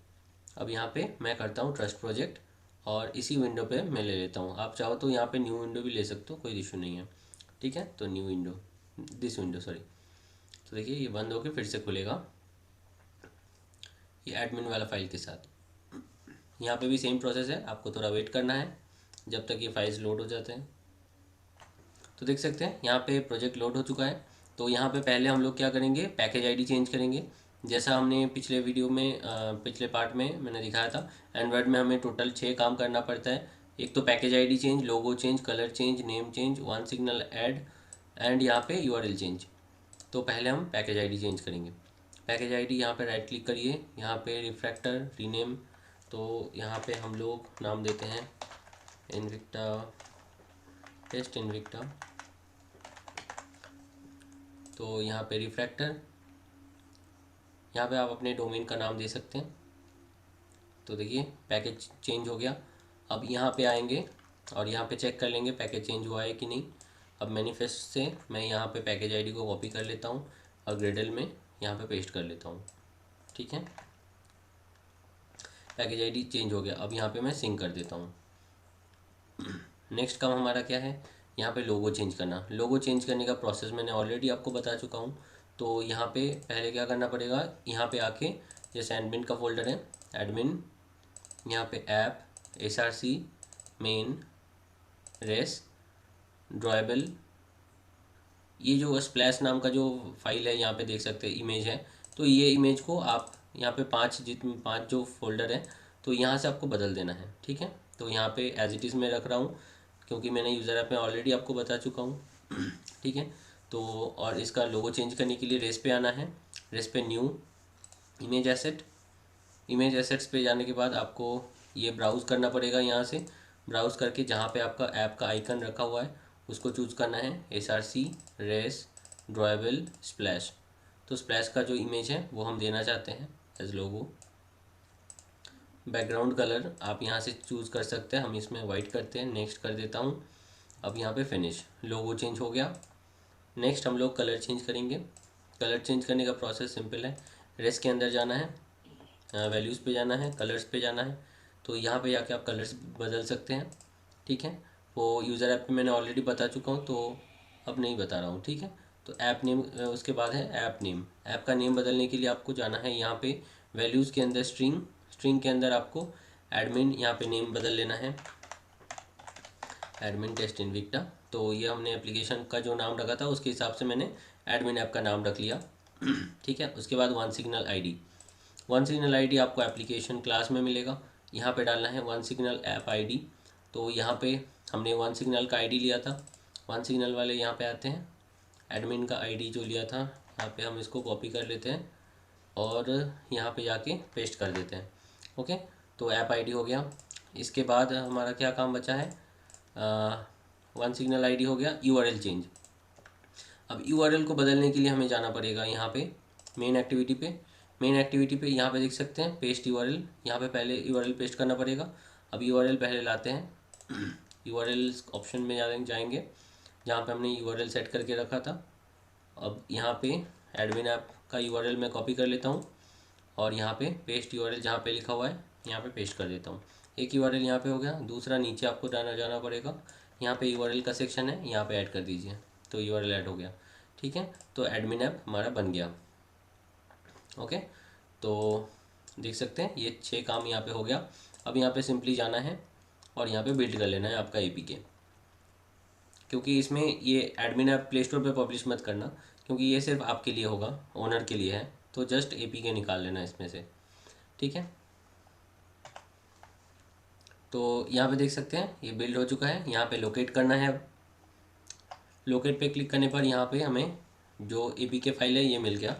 अब यहाँ पे मैं करता हूँ ट्रस्ट प्रोजेक्ट और इसी विंडो पे मैं ले लेता हूँ। आप चाहो तो यहाँ पे न्यू विंडो भी ले सकते हो, कोई इशू नहीं है। ठीक है, तो new window, this window sorry. तो देखिए ये बंद होकर फिर से खुलेगा ये एडमिन वाला फाइल के साथ। यहाँ पे भी सेम प्रोसेस है, आपको थोड़ा वेट करना है जब तक ये फाइल्स लोड हो जाते हैं। तो देख सकते हैं यहाँ पे प्रोजेक्ट लोड हो चुका है। तो यहाँ पे पहले हम लोग क्या करेंगे, पैकेज आईडी चेंज करेंगे। जैसा हमने पिछले वीडियो में पिछले पार्ट में मैंने दिखाया था, एंड्रॉयड में हमें टोटल 6 काम करना पड़ता है। एक तो package ID change, logo change, colour change, name change, one signal add and यहाँ पे यूआरएल चेंज। तो पहले हम पैकेज आईडी चेंज करेंगे। पैकेज आईडी यहाँ पे राइट क्लिक करिए, यहाँ पे रिफ्रैक्टर रीनेम, तो यहाँ पे हम लोग नाम देते हैं इनविक्टा, टेस्ट इनविक्टा। तो यहाँ पे रिफ्रैक्टर, यहाँ पे आप अपने डोमेन का नाम दे सकते हैं। तो देखिए पैकेज चेंज हो गया। अब यहाँ पे आएंगे और यहाँ पे चेक कर लेंगे पैकेज चेंज हुआ है कि नहीं। अब मैनिफेस्ट से मैं यहाँ पे पैकेज आईडी को कॉपी कर लेता हूँ और ग्रेडल में यहाँ पे पेस्ट कर लेता हूँ। ठीक है, पैकेज आईडी चेंज हो गया। अब यहाँ पे मैं सिंक कर देता हूँ। नेक्स्ट काम हमारा क्या है, यहाँ पे लोगो चेंज करना। लोगो चेंज करने का प्रोसेस मैंने ऑलरेडी आपको बता चुका हूँ। तो यहाँ पे पहले क्या करना पड़ेगा, यहाँ पे आके जैसे एडमिन का फोल्डर है, एडमिन, यहाँ पे ऐप, SRC, मेन, रेस, ड्रॉयबल, ये जो स्प्लैश नाम का जो फाइल है यहाँ पे देख सकते हैं, इमेज है। तो ये इमेज को आप यहाँ पे 5 जो फोल्डर है, तो यहाँ से आपको बदल देना है। ठीक है, तो यहाँ पे एज इट इज़ में रख रहा हूँ क्योंकि मैंने यूज़र ऐप में ऑलरेडी आपको बता चुका हूँ। ठीक है, तो और इसका लोगो चेंज करने के लिए रेस पे आना है। रेस पे new image asset, image assets पे जाने के बाद आपको ये ब्राउज़ करना पड़ेगा। यहाँ से ब्राउज़ करके जहाँ पे आपका ऐप का आइकन रखा हुआ है उसको चूज़ करना है, SRC, रेस, ड्रॉयबल, स्प्लैश। तो स्प्लैश का जो इमेज है वो हम देना चाहते हैं एज लोगो। बैकग्राउंड कलर आप यहाँ से चूज़ कर सकते हैं, हम इसमें वाइट करते हैं। नेक्स्ट कर देता हूँ। अब यहाँ पे फिनिश, लोगो चेंज हो गया। नेक्स्ट हम लोग कलर चेंज करेंगे। कलर चेंज करने का प्रोसेस सिंपल है, रेस के अंदर जाना है, वैल्यूज़ पे जाना है, कलर्स पे जाना है। तो यहाँ पे जाके आप कलर्स बदल सकते हैं। ठीक है, वो यूज़र ऐप पे मैंने ऑलरेडी बता चुका हूँ तो अब नहीं बता रहा हूँ। ठीक है, तो ऐप नेम, उसके बाद है ऐप नेम। ऐप का नेम बदलने के लिए आपको जाना है यहाँ पे वैल्यूज़ के अंदर स्ट्रिंग, स्ट्रिंग के अंदर आपको एडमिन यहाँ पे नेम बदल लेना है, एडमिन टेस्ट इनविक्टा। तो ये हमने एप्लीकेशन का जो नाम रखा था उसके हिसाब से मैंने एडमिन ऐप का नाम रख लिया। ठीक है, उसके बाद one signal ID, one signal ID आपको एप्लीकेशन क्लास में मिलेगा। यहाँ पे डालना है वन सिग्नल ऐप आईडी। तो यहाँ पे हमने वन सिग्नल का आईडी लिया था, वन सिग्नल वाले यहाँ पे आते हैं। एडमिन का आईडी जो लिया था यहाँ पे हम इसको कॉपी कर लेते हैं और यहाँ पे जाके पेस्ट कर देते हैं। ओके, तो ऐप आईडी हो गया। इसके बाद हमारा क्या काम बचा है, वन सिग्नल आईडी हो गया। यूआरएल चेंज, अब यूआरएल को बदलने के लिए हमें जाना पड़ेगा यहाँ पे मेन एक्टिविटी पे। मेन एक्टिविटी पे यहाँ पे देख सकते हैं पेस्ट यूआरएल, यहाँ पे पहले यूआरएल पेस्ट करना पड़ेगा। अब यूआरएल पहले लाते हैं, यूआरएल ऑप्शन में जाएंगे जहाँ पे हमने यूआरएल सेट करके रखा था। अब यहाँ पे एडमिन ऐप का यूआरएल मैं कॉपी कर लेता हूँ और यहाँ पे पेस्ट यूआरएल जहाँ पे लिखा हुआ है यहाँ पे पेस्ट कर देता हूँ। एक यूआरएल यहाँ पे हो गया। दूसरा नीचे आपको जाना पड़ेगा, यहाँ पे यूआरएल का सेक्शन है, यहाँ पे ऐड कर दीजिए। तो यूआरएल ऐड हो गया। ठीक है, तो एडमिन ऐप हमारा बन गया। ओके, तो देख सकते हैं ये 6 काम यहाँ पे हो गया। अब यहाँ पे सिंपली जाना है और यहाँ पे बिल्ड कर लेना है आपका APK। क्योंकि इसमें ये एडमिन ऐप प्ले स्टोर पर पब्लिश मत करना क्योंकि ये सिर्फ आपके लिए होगा, ओनर के लिए है। तो जस्ट APK निकाल लेना इसमें से। ठीक है, तो यहाँ पे देख सकते हैं ये बिल्ड हो चुका है। यहाँ पे लोकेट करना है, लोकेट पे क्लिक करने पर यहाँ पे हमें जो APK फाइल है ये मिल गया।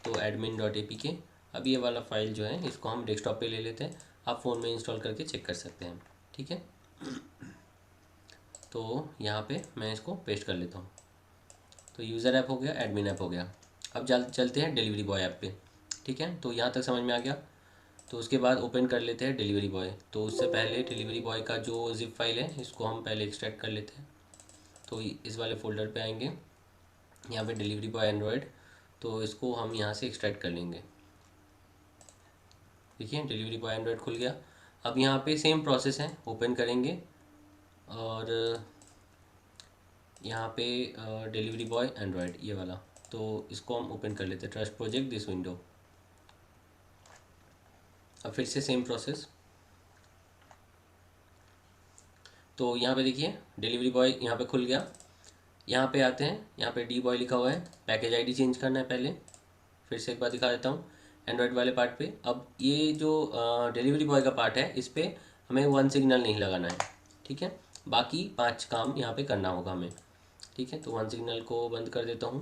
तो admin.apk। अब ये वाला फाइल जो है इसको हम डेस्कटॉप पे ले लेते हैं, आप फ़ोन में इंस्टॉल करके चेक कर सकते हैं। ठीक है, तो यहाँ पे मैं इसको पेस्ट कर लेता हूँ। तो यूज़र ऐप हो गया, एडमिन ऐप हो गया। अब चलते हैं डिलीवरी बॉय ऐप पे। ठीक है, तो यहाँ तक समझ में आ गया। तो उसके बाद ओपन कर लेते हैं डिलीवरी बॉय। तो उससे पहले डिलीवरी बॉय का जो जिप फाइल है इसको हम पहले एक्सट्रैक्ट कर लेते हैं। तो इस वाले फोल्डर पे आएंगे, यहाँ पे डिलीवरी बॉय एंड्रॉयड, तो इसको हम यहाँ से एक्सट्रैक्ट कर लेंगे। देखिए डिलीवरी बॉय एंड्रॉयड खुल गया। अब यहाँ पे सेम प्रोसेस है, ओपन करेंगे और यहाँ पे डिलीवरी बॉय एंड्रॉयड ये वाला, तो इसको हम ओपन कर लेते हैं। Trust project this window. अब फिर से सेम प्रोसेस। तो यहाँ पे देखिए डिलीवरी बॉय यहाँ पे खुल गया। यहाँ पे आते हैं, यहाँ पे डी बॉय लिखा हुआ है, पैकेज आईडी चेंज करना है पहले। फिर से एक बार दिखा देता हूँ एंड्रॉयड वाले पार्ट पे। अब ये जो डिलीवरी बॉय का पार्ट है, इस पर हमें वन सिग्नल नहीं लगाना है, ठीक है। बाकी 5 काम यहाँ पे करना होगा हमें, ठीक है। तो वन सिग्नल को बंद कर देता हूँ।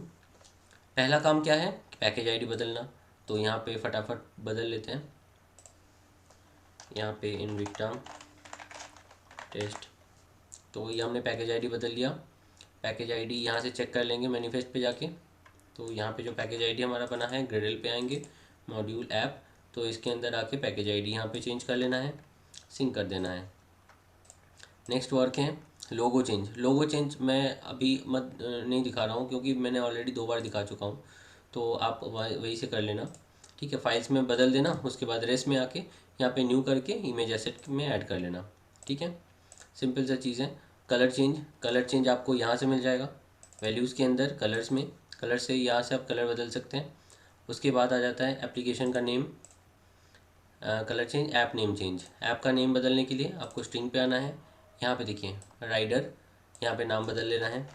पहला काम क्या है, पैकेज आईडी बदलना। तो यहाँ पे फटाफट बदल लेते हैं। यहाँ पे इनविक्टम टेस्ट, तो ये हमने पैकेज आईडी बदल लिया। पैकेज आईडी यहाँ से चेक कर लेंगे मैनिफेस्ट पे जाके। तो यहाँ पे जो पैकेज आईडी हमारा बना है, ग्रेडल पे आएंगे, मॉड्यूल ऐप, तो इसके अंदर आके पैकेज आईडी यहाँ पे चेंज कर लेना है, सिंक कर देना है। नेक्स्ट वर्क है लोगो चेंज। लोगो चेंज मैं अभी मत नहीं दिखा रहा हूँ, क्योंकि मैंने ऑलरेडी 2 बार दिखा चुका हूँ, तो आप वही से कर लेना, ठीक है। फाइल्स में बदल देना, उसके बाद रेस में आके यहाँ पे न्यू करके इमेज एसेट में ऐड कर लेना, ठीक है। सिंपल सा चीज़ है। कलर चेंज, कलर चेंज आपको यहाँ से मिल जाएगा, वैल्यूज़ के अंदर कलर्स में, कलर से यहाँ से आप कलर बदल सकते हैं। उसके बाद आ जाता है एप्लीकेशन का name, colour change, app name change. App का नेम बदलने के लिए आपको स्ट्रिंग पे आना है, यहाँ पे देखिए राइडर, यहाँ पे नाम बदल लेना है,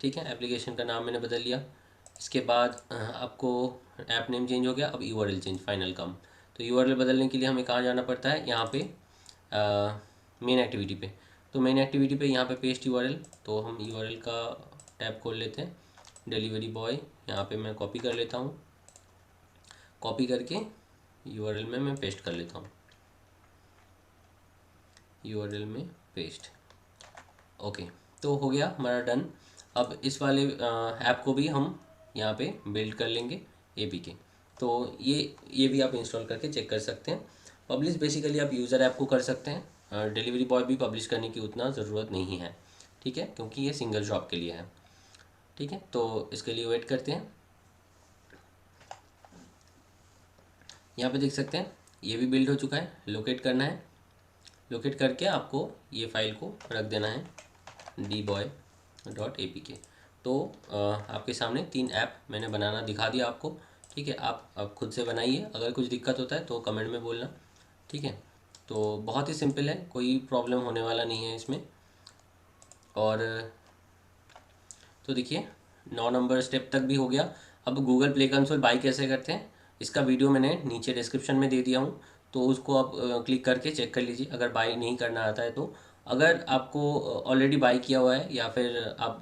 ठीक है। एप्लीकेशन का नाम मैंने बदल लिया। इसके बाद आपको ऐप नेम चेंज हो गया। अब यूआरएल चेंज, फाइनल काम। तो यूआरएल बदलने के लिए हमें कहाँ जाना पड़ता है, यहाँ पे मेन एक्टिविटी पे। तो मेन एक्टिविटी पे यहाँ पे पेस्ट यूआरएल, तो हम यूआरएल का टैब खोल लेते हैं, डिलीवरी बॉय, यहाँ पे मैं कॉपी कर लेता हूँ। कॉपी करके यूआरएल में मैं पेस्ट कर लेता हूँ, यूआरएल में पेस्ट। ओके, तो हो गया हमारा डन। अब इस वाले ऐप को भी हम यहाँ पे बिल्ड कर लेंगे, APK। तो ये भी आप इंस्टॉल करके चेक कर सकते हैं। पब्लिश बेसिकली आप यूज़र ऐप को कर सकते हैं, डिलीवरी बॉय भी पब्लिश करने की उतना ज़रूरत नहीं है, ठीक है, क्योंकि ये सिंगल जॉब के लिए है, ठीक है। तो इसके लिए वेट करते हैं। यहाँ पे देख सकते हैं ये भी बिल्ड हो चुका है। लोकेट करना है, लोकेट करके आपको ये फाइल को रख देना है dboy.apk। तो आपके सामने 3 ऐप मैंने बनाना दिखा दिया आपको, ठीक है। आप खुद से बनाइए, अगर कुछ दिक्कत होता है तो कमेंट में बोलना, ठीक है। तो बहुत ही सिंपल है, कोई प्रॉब्लम होने वाला नहीं है इसमें। और तो देखिए 9 नंबर स्टेप तक भी हो गया। अब गूगल प्ले कंसोल बाई कैसे करते हैं, इसका वीडियो मैंने नीचे डिस्क्रिप्शन में दे दिया हूँ, तो उसको आप क्लिक करके चेक कर लीजिए, अगर बाई नहीं करना आता है तो। अगर आपको ऑलरेडी बाई किया हुआ है या फिर आप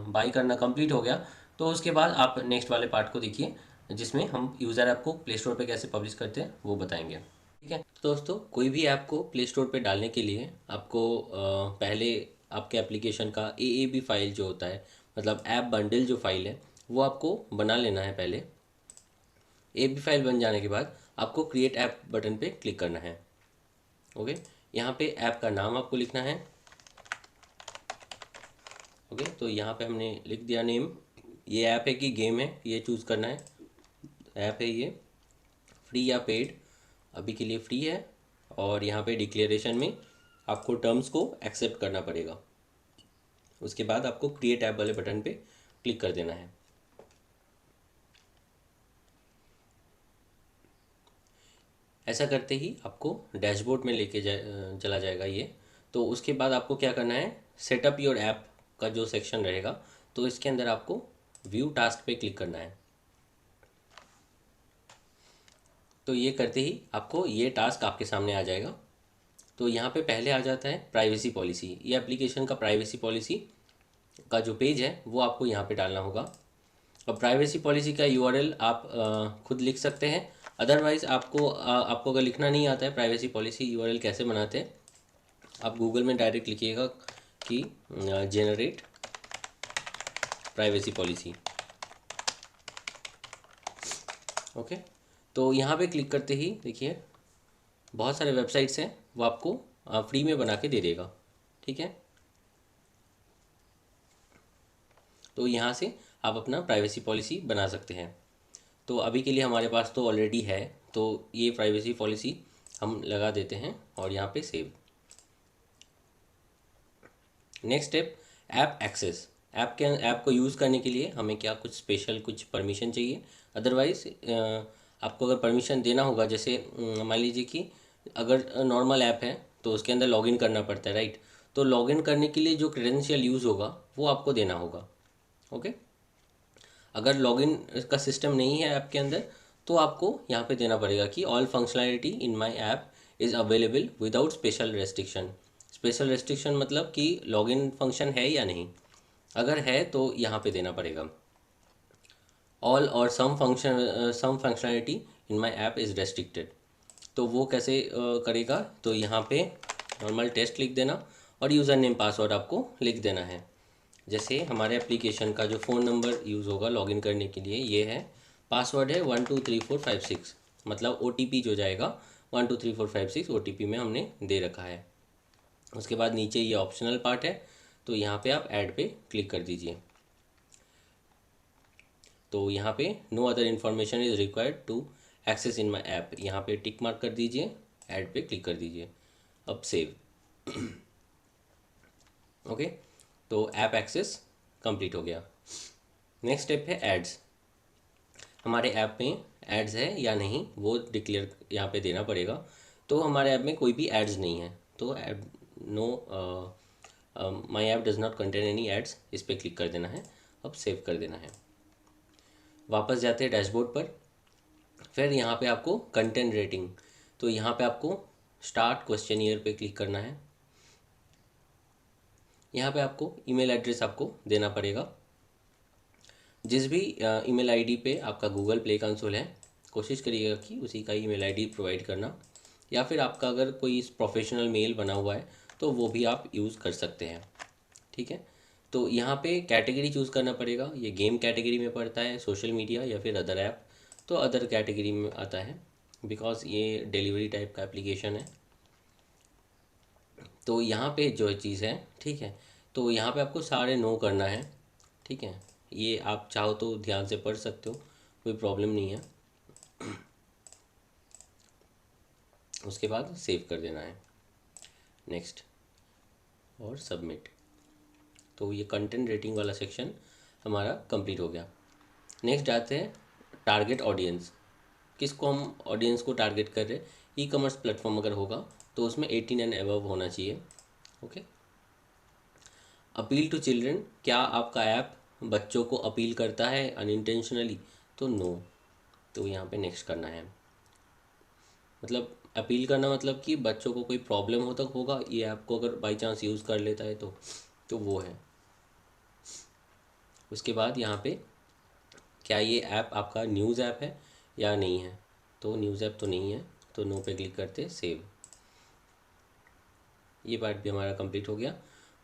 बाई करना कंप्लीट हो गया, तो उसके बाद आप नेक्स्ट वाले पार्ट को देखिए, जिसमें हम यूज़र ऐप को प्ले स्टोर पर कैसे पब्लिश करते हैं वो बताएंगे, ठीक है। तो दोस्तों, कोई भी ऐप को प्ले स्टोर पे डालने के लिए आपको पहले आपके एप्लीकेशन का AAB फाइल जो होता है, मतलब ऐप बंडल जो फाइल है, वो आपको बना लेना है पहले। AAB फाइल बन जाने के बाद आपको क्रिएट ऐप बटन पे क्लिक करना है। ओके, यहाँ पे ऐप का नाम आपको लिखना है। ओके, तो यहाँ पे हमने लिख दिया नेम। ये ऐप है कि गेम है, ये चूज़ करना है। ऐप है ये, फ्री या पेड, अभी के लिए फ्री है। और यहाँ पे डिक्लेरेशन में आपको टर्म्स को एक्सेप्ट करना पड़ेगा। उसके बाद आपको क्रिएट ऐप वाले बटन पे क्लिक कर देना है। ऐसा करते ही आपको डैशबोर्ड में लेके चला जाएगा ये। तो उसके बाद आपको क्या करना है, सेटअप योर ऐप का जो सेक्शन रहेगा, तो इसके अंदर आपको व्यू टास्क पे क्लिक करना है। तो ये करते ही आपको ये टास्क आपके सामने आ जाएगा। तो यहाँ पे पहले आ जाता है प्राइवेसी पॉलिसी। ये एप्लीकेशन का प्राइवेसी पॉलिसी का जो पेज है वो आपको यहाँ पे डालना होगा। और प्राइवेसी पॉलिसी का URL आप खुद लिख सकते हैं। अदरवाइज़ आपको अगर लिखना नहीं आता है प्राइवेसी पॉलिसी URL कैसे बनाते हैं, आप गूगल में डायरेक्ट लिखिएगा कि जेनरेट प्राइवेसी पॉलिसी। ओके, तो यहाँ पे क्लिक करते ही देखिए बहुत सारे वेबसाइट्स हैं, वो आपको फ्री में बना के दे देगा, ठीक है। तो यहाँ से आप अपना प्राइवेसी पॉलिसी बना सकते हैं। तो अभी के लिए हमारे पास तो ऑलरेडी है, तो ये प्राइवेसी पॉलिसी हम लगा देते हैं और यहाँ पे save. Next step, app access. App को यूज़ करने के लिए हमें क्या कुछ स्पेशल कुछ परमिशन चाहिए। अदरवाइज़ आपको अगर परमिशन देना होगा, जैसे मान लीजिए कि अगर नॉर्मल ऐप है तो उसके अंदर लॉगिन करना पड़ता है, राइट। तो लॉगिन करने के लिए जो क्रेडेंशियल यूज़ होगा वो आपको देना होगा। ओके, अगर लॉगिन का सिस्टम नहीं है ऐप के अंदर तो आपको यहाँ पे देना पड़ेगा कि all functionality in my app is available without special restriction. Special restriction मतलब कि लॉगिन फंक्शन है या नहीं, अगर है तो यहाँ पे देना पड़ेगा। ऑल और some functionality in my app is restricted. तो वो कैसे करेगा, तो यहाँ पे नॉर्मल टेस्ट लिख देना और यूज़र नेम पासवर्ड आपको लिख देना है। जैसे हमारे एप्लीकेशन का जो फ़ोन नंबर यूज़ होगा लॉगिन करने के लिए ये है, पासवर्ड है 123456, मतलब OTP जो जाएगा 123456 OTP में हमने दे रखा है। उसके बाद नीचे ये ऑप्शनल पार्ट है, तो यहाँ पे आप ऐड पे क्लिक कर दीजिए। तो यहाँ पे no other information is required to access in my app, यहाँ पे टिक मार्क कर दीजिए, ऐड पे क्लिक कर दीजिए, अब सेव। ओके, तो ऐप एक्सेस कंप्लीट हो गया। नेक्स्ट स्टेप है एड्स। हमारे ऐप में एड्स है या नहीं वो डिक्लेयर यहाँ पे देना पड़ेगा। तो हमारे ऐप में कोई भी एड्स नहीं है, तो no my app does not contain any ads, इस पर क्लिक कर देना है, अब सेव कर देना है। वापस जाते हैं डैशबोर्ड पर, फिर यहाँ पे आपको कंटेंट रेटिंग, तो यहाँ पे आपको स्टार्ट क्वेश्चनियर पे क्लिक करना है। यहाँ पे आपको ईमेल एड्रेस आपको देना पड़ेगा। जिस भी ईमेल आईडी पे आपका गूगल प्ले कंसोल है, कोशिश करिएगा कि उसी का ईमेल आईडी प्रोवाइड करना, या फिर आपका अगर कोई प्रोफेशनल मेल बना हुआ है तो वो भी आप यूज़ कर सकते हैं। ठीक है, तो यहाँ पे कैटेगरी चूज़ करना पड़ेगा, ये गेम कैटेगरी में पड़ता है, सोशल मीडिया या फिर अदर ऐप, तो अदर कैटेगरी में आता है बिकॉज ये डिलीवरी टाइप का एप्लीकेशन है। तो यहाँ पे जो चीज़ है, ठीक है, तो यहाँ पे आपको सारे नो करना है। ठीक है, ये आप चाहो तो ध्यान से पढ़ सकते हो, कोई प्रॉब्लम नहीं है। उसके बाद सेव कर देना है, नेक्स्ट और सबमिट। तो ये कंटेंट रेटिंग वाला सेक्शन हमारा कंप्लीट हो गया। नेक्स्ट आते हैं टारगेट ऑडियंस। किसको हम ऑडियंस को टारगेट कर रहे हैं, ई कॉमर्स प्लेटफॉर्म अगर होगा तो उसमें 18 एंड अबव होना चाहिए। ओके, अपील टू चिल्ड्रन, क्या आपका ऐप बच्चों को अपील करता है अनइंटेंशनली, तो नो, तो यहाँ पे नेक्स्ट करना है। मतलब अपील करना मतलब कि बच्चों को कोई प्रॉब्लम होगा ये ऐप को अगर बाई चांस यूज़ कर लेता है तो वो है। उसके बाद यहाँ पे क्या ये ऐप आपका न्यूज़ ऐप है या नहीं है, तो न्यूज़ ऐप तो नहीं है, तो नो पे क्लिक करते सेव। ये पार्ट भी हमारा कंप्लीट हो गया।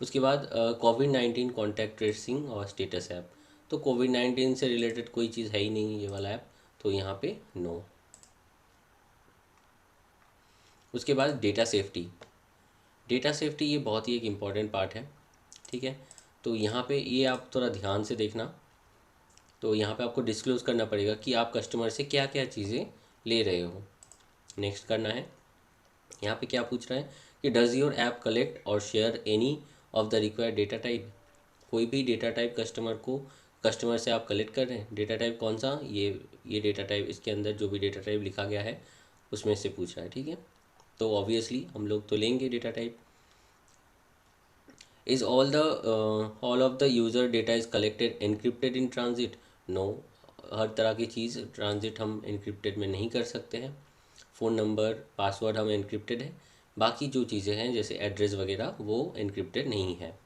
उसके बाद कोविड-19 कॉन्टैक्ट ट्रेसिंग और स्टेटस ऐप, तो कोविड-19 से रिलेटेड कोई चीज़ है ही नहीं ये वाला ऐप, तो यहाँ पे नो। उसके बाद डेटा सेफ्टी। डेटा सेफ्टी ये बहुत ही एक इम्पॉर्टेंट पार्ट है। ठीक है, तो यहाँ पे ये आप थोड़ा ध्यान से देखना। तो यहाँ पे आपको डिस्क्लोज़ करना पड़ेगा कि आप कस्टमर से क्या क्या चीज़ें ले रहे हो। नेक्स्ट करना है। यहाँ पे क्या पूछ रहा है कि डज़ योर ऐप कलेक्ट और share any of the required data type. कोई भी डेटा टाइप कस्टमर से आप कलेक्ट कर रहे हैं, डेटा टाइप कौन सा, ये डेटा टाइप, इसके अंदर जो भी डेटा टाइप लिखा गया है उसमें से पूछ रहा है। ठीक है, तो ऑब्वियसली हम लोग तो लेंगे data type. Is all of the user data is collected encrypted in transit, no, हर तरह की चीज़ ट्रांजिट हम एनक्रिप्टेड में नहीं कर सकते हैं। फ़ोन नंबर पासवर्ड हम एनक्रिप्टेड है, बाकी जो चीज़ें हैं जैसे एड्रेस वगैरह वो एनक्रिप्टेड नहीं है,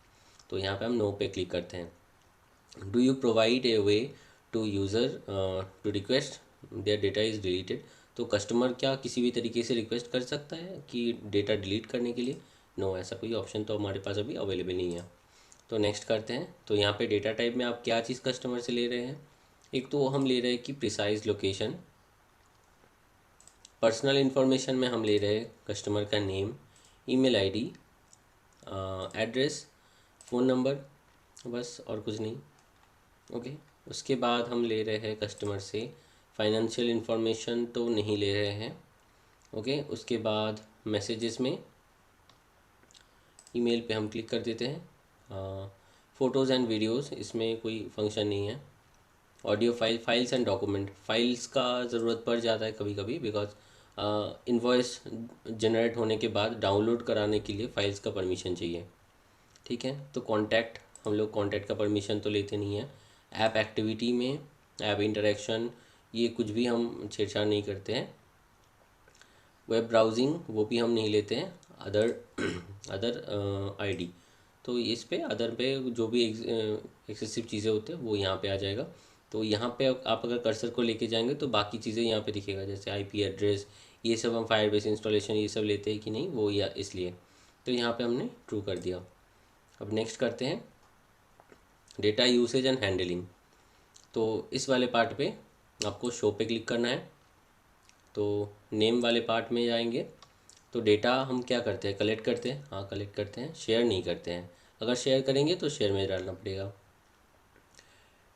तो यहाँ पे हम नो पे क्लिक करते हैं। Do you provide a way to user to request their data is deleted, तो कस्टमर क्या किसी भी तरीके से रिक्वेस्ट कर सकता है कि डेटा डिलीट करने के लिए, नो, ऐसा कोई ऑप्शन तो हमारे पास अभी अवेलेबल नहीं है। तो नेक्स्ट करते हैं। तो यहाँ पे डेटा टाइप में आप क्या चीज़ कस्टमर से ले रहे हैं, एक तो हम ले रहे हैं कि प्रिसाइज लोकेशन। पर्सनल इन्फॉर्मेशन में हम ले रहे हैं कस्टमर का name, email ID, address, phone number, बस और कुछ नहीं। ओके, उसके बाद हम ले रहे हैं कस्टमर से फाइनेंशियल इन्फॉर्मेशन, तो नहीं ले रहे हैं। ओके, उसके बाद मैसेजेस में ईमेल पे हम क्लिक कर देते हैं। फ़ोटोज़ एंड वीडियोज़, इसमें कोई फंक्शन नहीं है। Audio files and document, files का ज़रूरत पड़ जाता है कभी कभी बिकॉज इनवॉइस जनरेट होने के बाद डाउनलोड कराने के लिए फ़ाइल्स का परमिशन चाहिए। ठीक है। तो कॉन्टैक्ट, हम लोग कॉन्टैक्ट का परमिशन तो लेते नहीं है। ऐप एक्टिविटी में ऐप इंटरेक्शन ये कुछ भी हम छेड़छाड़ नहीं करते हैं। वेब ब्राउजिंग वो भी हम नहीं लेते हैं। अदर अदर आईडी, तो इस पे अदर पे जो भी एक्सेसिव चीज़ें होते हैं वो यहाँ पे आ जाएगा। तो यहाँ पे आप अगर कर्सर को लेके जाएंगे तो बाकी चीज़ें यहाँ पे दिखेगा, जैसे आईपी एड्रेस, ये सब हम फायरबेस इंस्टॉलेशन ये सब लेते हैं कि नहीं वो, या इसलिए तो यहाँ पे हमने ट्रू कर दिया। अब नेक्स्ट करते हैं डेटा यूसेज एंड हैंडलिंग। तो इस वाले पार्ट पे आपको शो पे क्लिक करना है। तो नेम वाले पार्ट में जाएंगे। तो डेटा हम क्या करते हैं, कलेक्ट करते हैं, हाँ कलेक्ट करते हैं, शेयर नहीं करते हैं। अगर शेयर करेंगे तो शेयर में डालना पड़ेगा।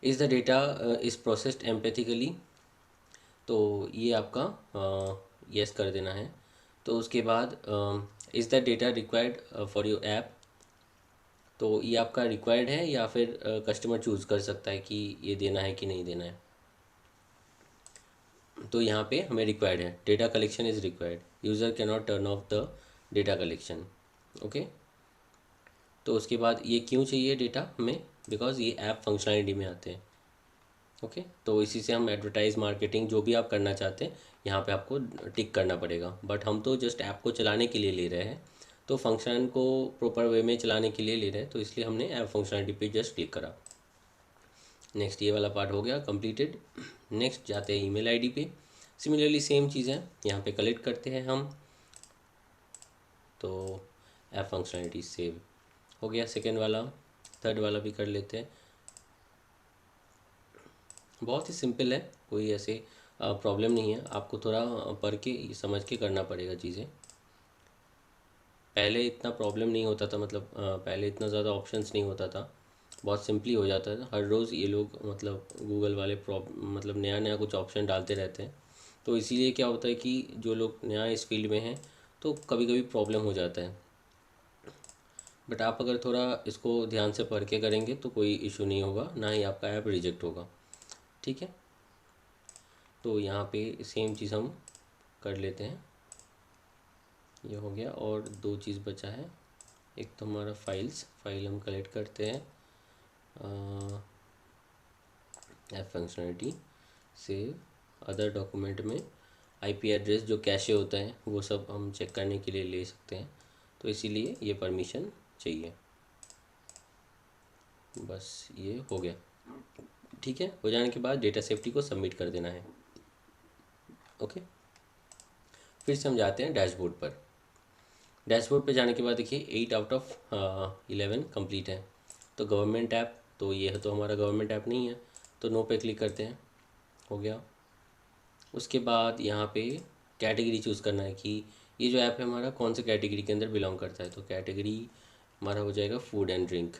Is the data is processed empathically, तो ये आपका यस कर देना है। तो उसके बाद is the data required for your app, तो ये आपका रिक्वायर्ड है या फिर कस्टमर चूज़ कर सकता है कि ये देना है कि नहीं देना है। तो यहाँ पे हमें रिक्वायर्ड है, data collection is required, user can not turn off the data collection. Okay. तो उसके बाद ये क्यों चाहिए डेटा हमें, बिकॉज ये ऐप फंक्शनलिटी में आते हैं। ओके। तो इसी से हम एडवर्टाइज मार्केटिंग जो भी आप करना चाहते हैं यहाँ पे आपको टिक करना पड़ेगा। बट हम तो जस्ट ऐप को चलाने के लिए ले रहे हैं, तो फंक्शन को प्रॉपर वे में चलाने के लिए ले रहे हैं, तो इसलिए हमने ऐप फंक्शनलिटी पे जस्ट क्लिक करा। नेक्स्ट ये वाला पार्ट हो गया कंप्लीटेड। नेक्स्ट जाते हैं ईमेल आईडी पे। सिमिलरली सेम चीज़ है, यहाँ पे कलेक्ट करते हैं हम। तो ऐप फंक्शनलिटी सेव हो गया सेकेंड वाला। थर्ड वाला भी कर लेते हैं। बहुत ही सिंपल है, कोई ऐसे प्रॉब्लम नहीं है। आपको थोड़ा पढ़ के समझ के करना पड़ेगा चीज़ें। पहले इतना प्रॉब्लम नहीं होता था, मतलब पहले इतना ज़्यादा ऑप्शंस नहीं होता था, बहुत सिंपली हो जाता था। हर रोज़ ये लोग मतलब गूगल वाले मतलब नया नया कुछ ऑप्शन डालते रहते हैं। तो इसीलिए क्या होता है कि जो लोग नया इस फील्ड में हैं तो कभी कभी प्रॉब्लम हो जाता है। बट आप अगर थोड़ा इसको ध्यान से पढ़ के करेंगे तो कोई इशू नहीं होगा, ना ही आपका ऐप रिजेक्ट होगा। ठीक है। तो यहाँ पे सेम चीज़ हम कर लेते हैं। ये हो गया और दो चीज़ बचा है। एक तो हमारा फाइल हम कलेक्ट करते हैं, app functionality save other document में आईपी एड्रेस जो कैशे होता है वो सब हम चेक करने के लिए ले सकते हैं, तो इसीलिए ये परमिशन चाहिए। बस ये हो गया। ठीक है। हो जाने के बाद डेटा सेफ्टी को सबमिट कर देना है। ओके। फिर से हम जाते हैं डैशबोर्ड पर। डैशबोर्ड पे जाने के बाद देखिए 8 आउट ऑफ 11 कंप्लीट है। तो गवर्नमेंट ऐप, तो ये तो हमारा गवर्नमेंट ऐप नहीं है, तो नो पे क्लिक करते हैं। हो गया। उसके बाद यहाँ पे कैटेगरी चूज़ करना है कि ये जो ऐप है हमारा कौन से कैटेगरी के अंदर बिलोंग करता है। तो कैटेगरी हमारा हो जाएगा फूड एंड ड्रिंक।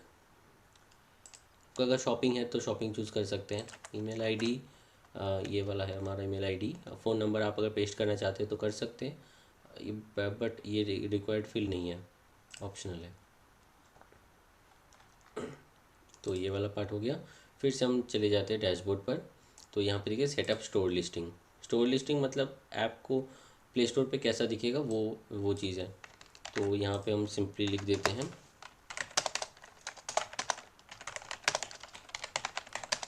तो अगर शॉपिंग है तो शॉपिंग चूज़ कर सकते हैं। ईमेल आईडी ये वाला है हमारा ईमेल आईडी। फ़ोन नंबर आप अगर पेस्ट करना चाहते हैं तो कर सकते हैं, बट ये रिक्वायर्ड फील्ड नहीं है, ऑप्शनल है। तो ये वाला पार्ट हो गया। फिर से हम चले जाते हैं डैशबोर्ड पर। तो यहाँ पे देखिए setup store listing. Store listing मतलब ऐप को प्ले स्टोर पे कैसा दिखेगा वो चीज़ है। तो यहाँ पे हम सिंपली लिख देते हैं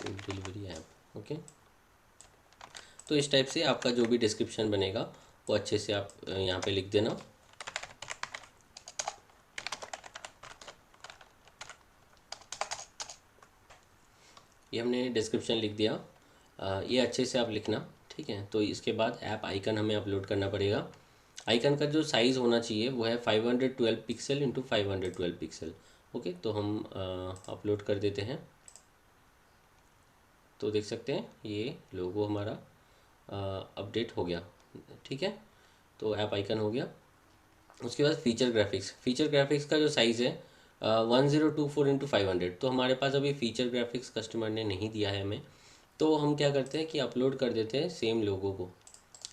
डिलीवरी ऐप। ओके। तो इस टाइप से आपका जो भी डिस्क्रिप्शन बनेगा वो अच्छे से आप यहाँ पे लिख देना। ये हमने डिस्क्रिप्शन लिख दिया, ये अच्छे से आप लिखना। ठीक है। तो इसके बाद ऐप आइकन हमें अपलोड करना पड़ेगा। आइकन का जो साइज़ होना चाहिए वो है 512 पिक्सल इंटू 512 पिक्सल। ओके। तो हम अपलोड कर देते हैं। तो देख सकते हैं ये लोगो हमारा अपडेट हो गया। ठीक है। तो ऐप आइकन हो गया। उसके बाद फीचर ग्राफिक्स का जो साइज़ है 1024 इंटू 500, तो हमारे पास अभी फीचर ग्राफिक्स कस्टमर ने नहीं दिया है हमें। तो हम क्या करते हैं कि अपलोड कर देते हैं सेम लोगो को।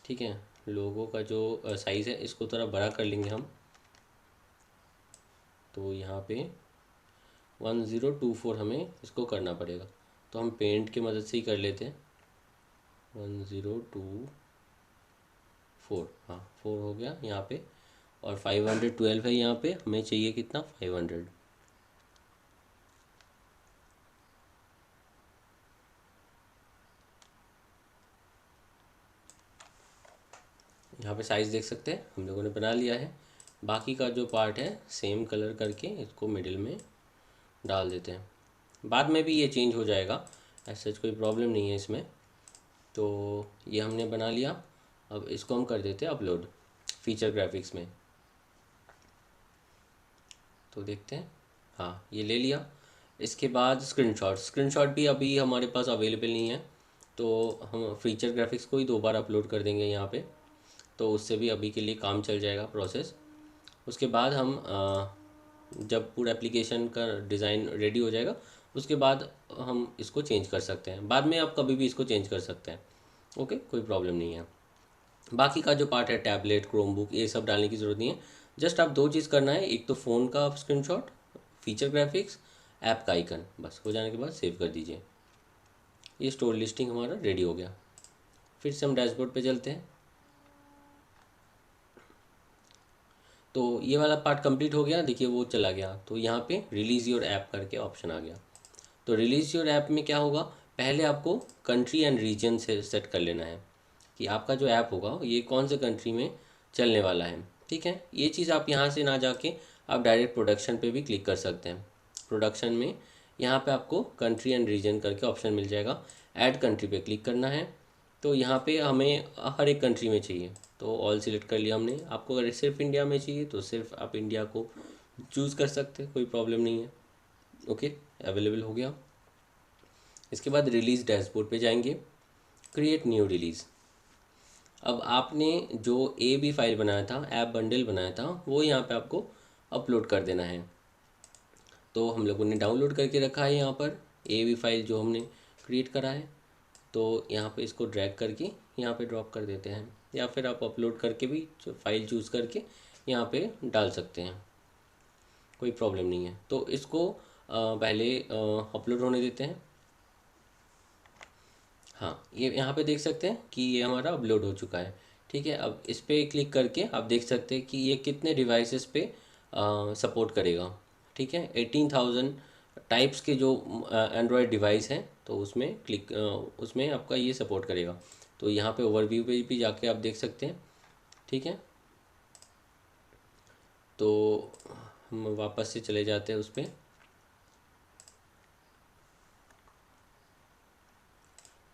ठीक है। लोगो का जो साइज़ है इसको थोड़ा बड़ा कर लेंगे हम। तो यहाँ पे 1024 हमें इसको करना पड़ेगा, तो हम पेंट की मदद से ही कर लेते हैं। 1024, हाँ 4 हो गया यहाँ पे। और 512 है यहाँ पे, हमें चाहिए कितना 500। यहाँ पे साइज़ देख सकते हैं हम लोगों ने बना लिया है। बाकी का जो पार्ट है सेम कलर करके इसको मिडिल में डाल देते हैं। बाद में भी ये चेंज हो जाएगा, ऐसा कोई प्रॉब्लम नहीं है इसमें। तो ये हमने बना लिया। अब इसको हम कर देते हैं अपलोड फीचर ग्राफिक्स में। तो देखते हैं, हाँ ये ले लिया। इसके बाद स्क्रीनशॉट भी अभी हमारे पास अवेलेबल नहीं है, तो हम फीचर ग्राफिक्स को ही 2 बार अपलोड कर देंगे यहाँ पे। तो उससे भी अभी के लिए काम चल जाएगा प्रोसेस। उसके बाद हम जब पूरा एप्लीकेशन का डिज़ाइन रेडी हो जाएगा उसके बाद हम इसको चेंज कर सकते हैं। बाद में आप कभी भी इसको चेंज कर सकते हैं, ओके, कोई प्रॉब्लम नहीं है। बाकी का जो पार्ट है टैबलेट, क्रोमबुक, ये सब डालने की ज़रूरत नहीं है। जस्ट आप 2 चीज़ करना है, एक तो फ़ोन का स्क्रीनशॉट, फीचर ग्राफिक्स, ऐप का आइकन, बस हो जाने के बाद सेव कर दीजिए। ये स्टोर लिस्टिंग हमारा रेडी हो गया। फिर से हम डैशबोर्ड पे चलते हैं। तो ये वाला पार्ट कंप्लीट हो गया, देखिए वो चला गया। तो यहाँ पे रिलीज़ योर ऐप करके ऑप्शन आ गया। तो रिलीज़ योर ऐप में क्या होगा, पहले आपको कंट्री एंड रीजन से सेट कर लेना है कि आपका जो ऐप होगा ये कौन से कंट्री में चलने वाला है। ठीक है, ये चीज़ आप यहाँ से ना जाके आप डायरेक्ट प्रोडक्शन पे भी क्लिक कर सकते हैं। प्रोडक्शन में यहाँ पे आपको कंट्री एंड रीजन करके ऑप्शन मिल जाएगा। ऐड कंट्री पे क्लिक करना है। तो यहाँ पे हमें हर एक कंट्री में चाहिए, तो ऑल सिलेक्ट कर लिया हमने। आपको अगर सिर्फ इंडिया में चाहिए तो सिर्फ आप इंडिया को चूज़ कर सकते हैं, कोई प्रॉब्लम नहीं है। ओके, अवेलेबल हो गया। इसके बाद रिलीज़ डैशबोर्ड पे जाएंगे, क्रिएट न्यू रिलीज़। अब आपने जो ए बी फाइल बनाया था, ऐप बंडल बनाया था, वो यहाँ पे आपको अपलोड कर देना है। तो हम लोगों ने डाउनलोड करके रखा है यहाँ पर ए बी फाइल जो हमने क्रिएट करा है। तो यहाँ पे इसको ड्रैग करके यहाँ पे ड्रॉप कर देते हैं, या फिर आप अपलोड करके भी जो फाइल चूज़ करके यहाँ पे डाल सकते हैं, कोई प्रॉब्लम नहीं है। तो इसको पहले अपलोड होने देते हैं। हाँ, ये यहाँ पे देख सकते हैं कि ये हमारा अपलोड हो चुका है। ठीक है, अब इस पर क्लिक करके आप देख सकते हैं कि ये कितने डिवाइसेस पे सपोर्ट करेगा। ठीक है, 18,000 टाइप्स के जो एंड्रॉयड डिवाइस हैं, तो उसमें उसमें आपका ये सपोर्ट करेगा। तो यहाँ पे ओवरव्यू पे भी जाके आप देख सकते हैं। ठीक है, तो हम वापस से चले जाते हैं उस पर।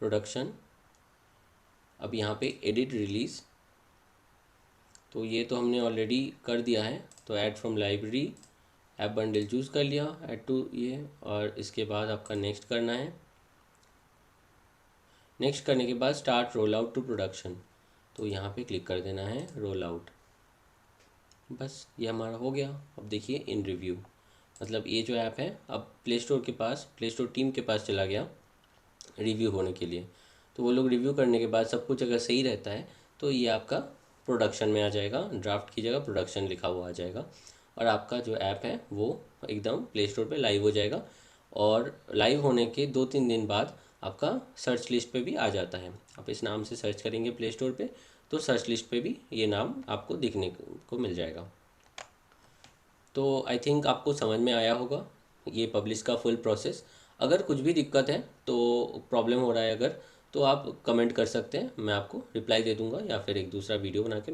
प्रोडक्शन, अब यहाँ पे एडिट रिलीज़, तो ये तो हमने ऑलरेडी कर दिया है। तो add from library, app bundle choose कर लिया, ऐड टू ये, और इसके बाद आपका नेक्स्ट करना है। नेक्स्ट करने के बाद start roll out to production, तो यहाँ पे क्लिक कर देना है रोल आउट। बस ये हमारा हो गया। अब देखिए इन रिव्यू, मतलब ये जो ऐप है अब प्ले स्टोर टीम के पास चला गया रिव्यू होने के लिए। तो वो लोग रिव्यू करने के बाद सब कुछ अगर सही रहता है तो ये आपका प्रोडक्शन में आ जाएगा, ड्राफ्ट की जगह प्रोडक्शन लिखा हुआ आ जाएगा, और आपका जो ऐप है वो एकदम प्ले स्टोर पर लाइव हो जाएगा। और लाइव होने के 2-3 दिन बाद आपका सर्च लिस्ट पे भी आ जाता है। आप इस नाम से सर्च करेंगे प्ले स्टोर पे तो सर्च लिस्ट पे भी ये नाम आपको दिखने को मिल जाएगा। तो आई थिंक आपको समझ में आया होगा ये पब्लिश का फुल प्रोसेस। अगर कुछ भी दिक्कत है तो प्रॉब्लम हो रहा है अगर, तो आप कमेंट कर सकते हैं, मैं आपको रिप्लाई दे दूंगा, या फिर एक दूसरा वीडियो बना के मैं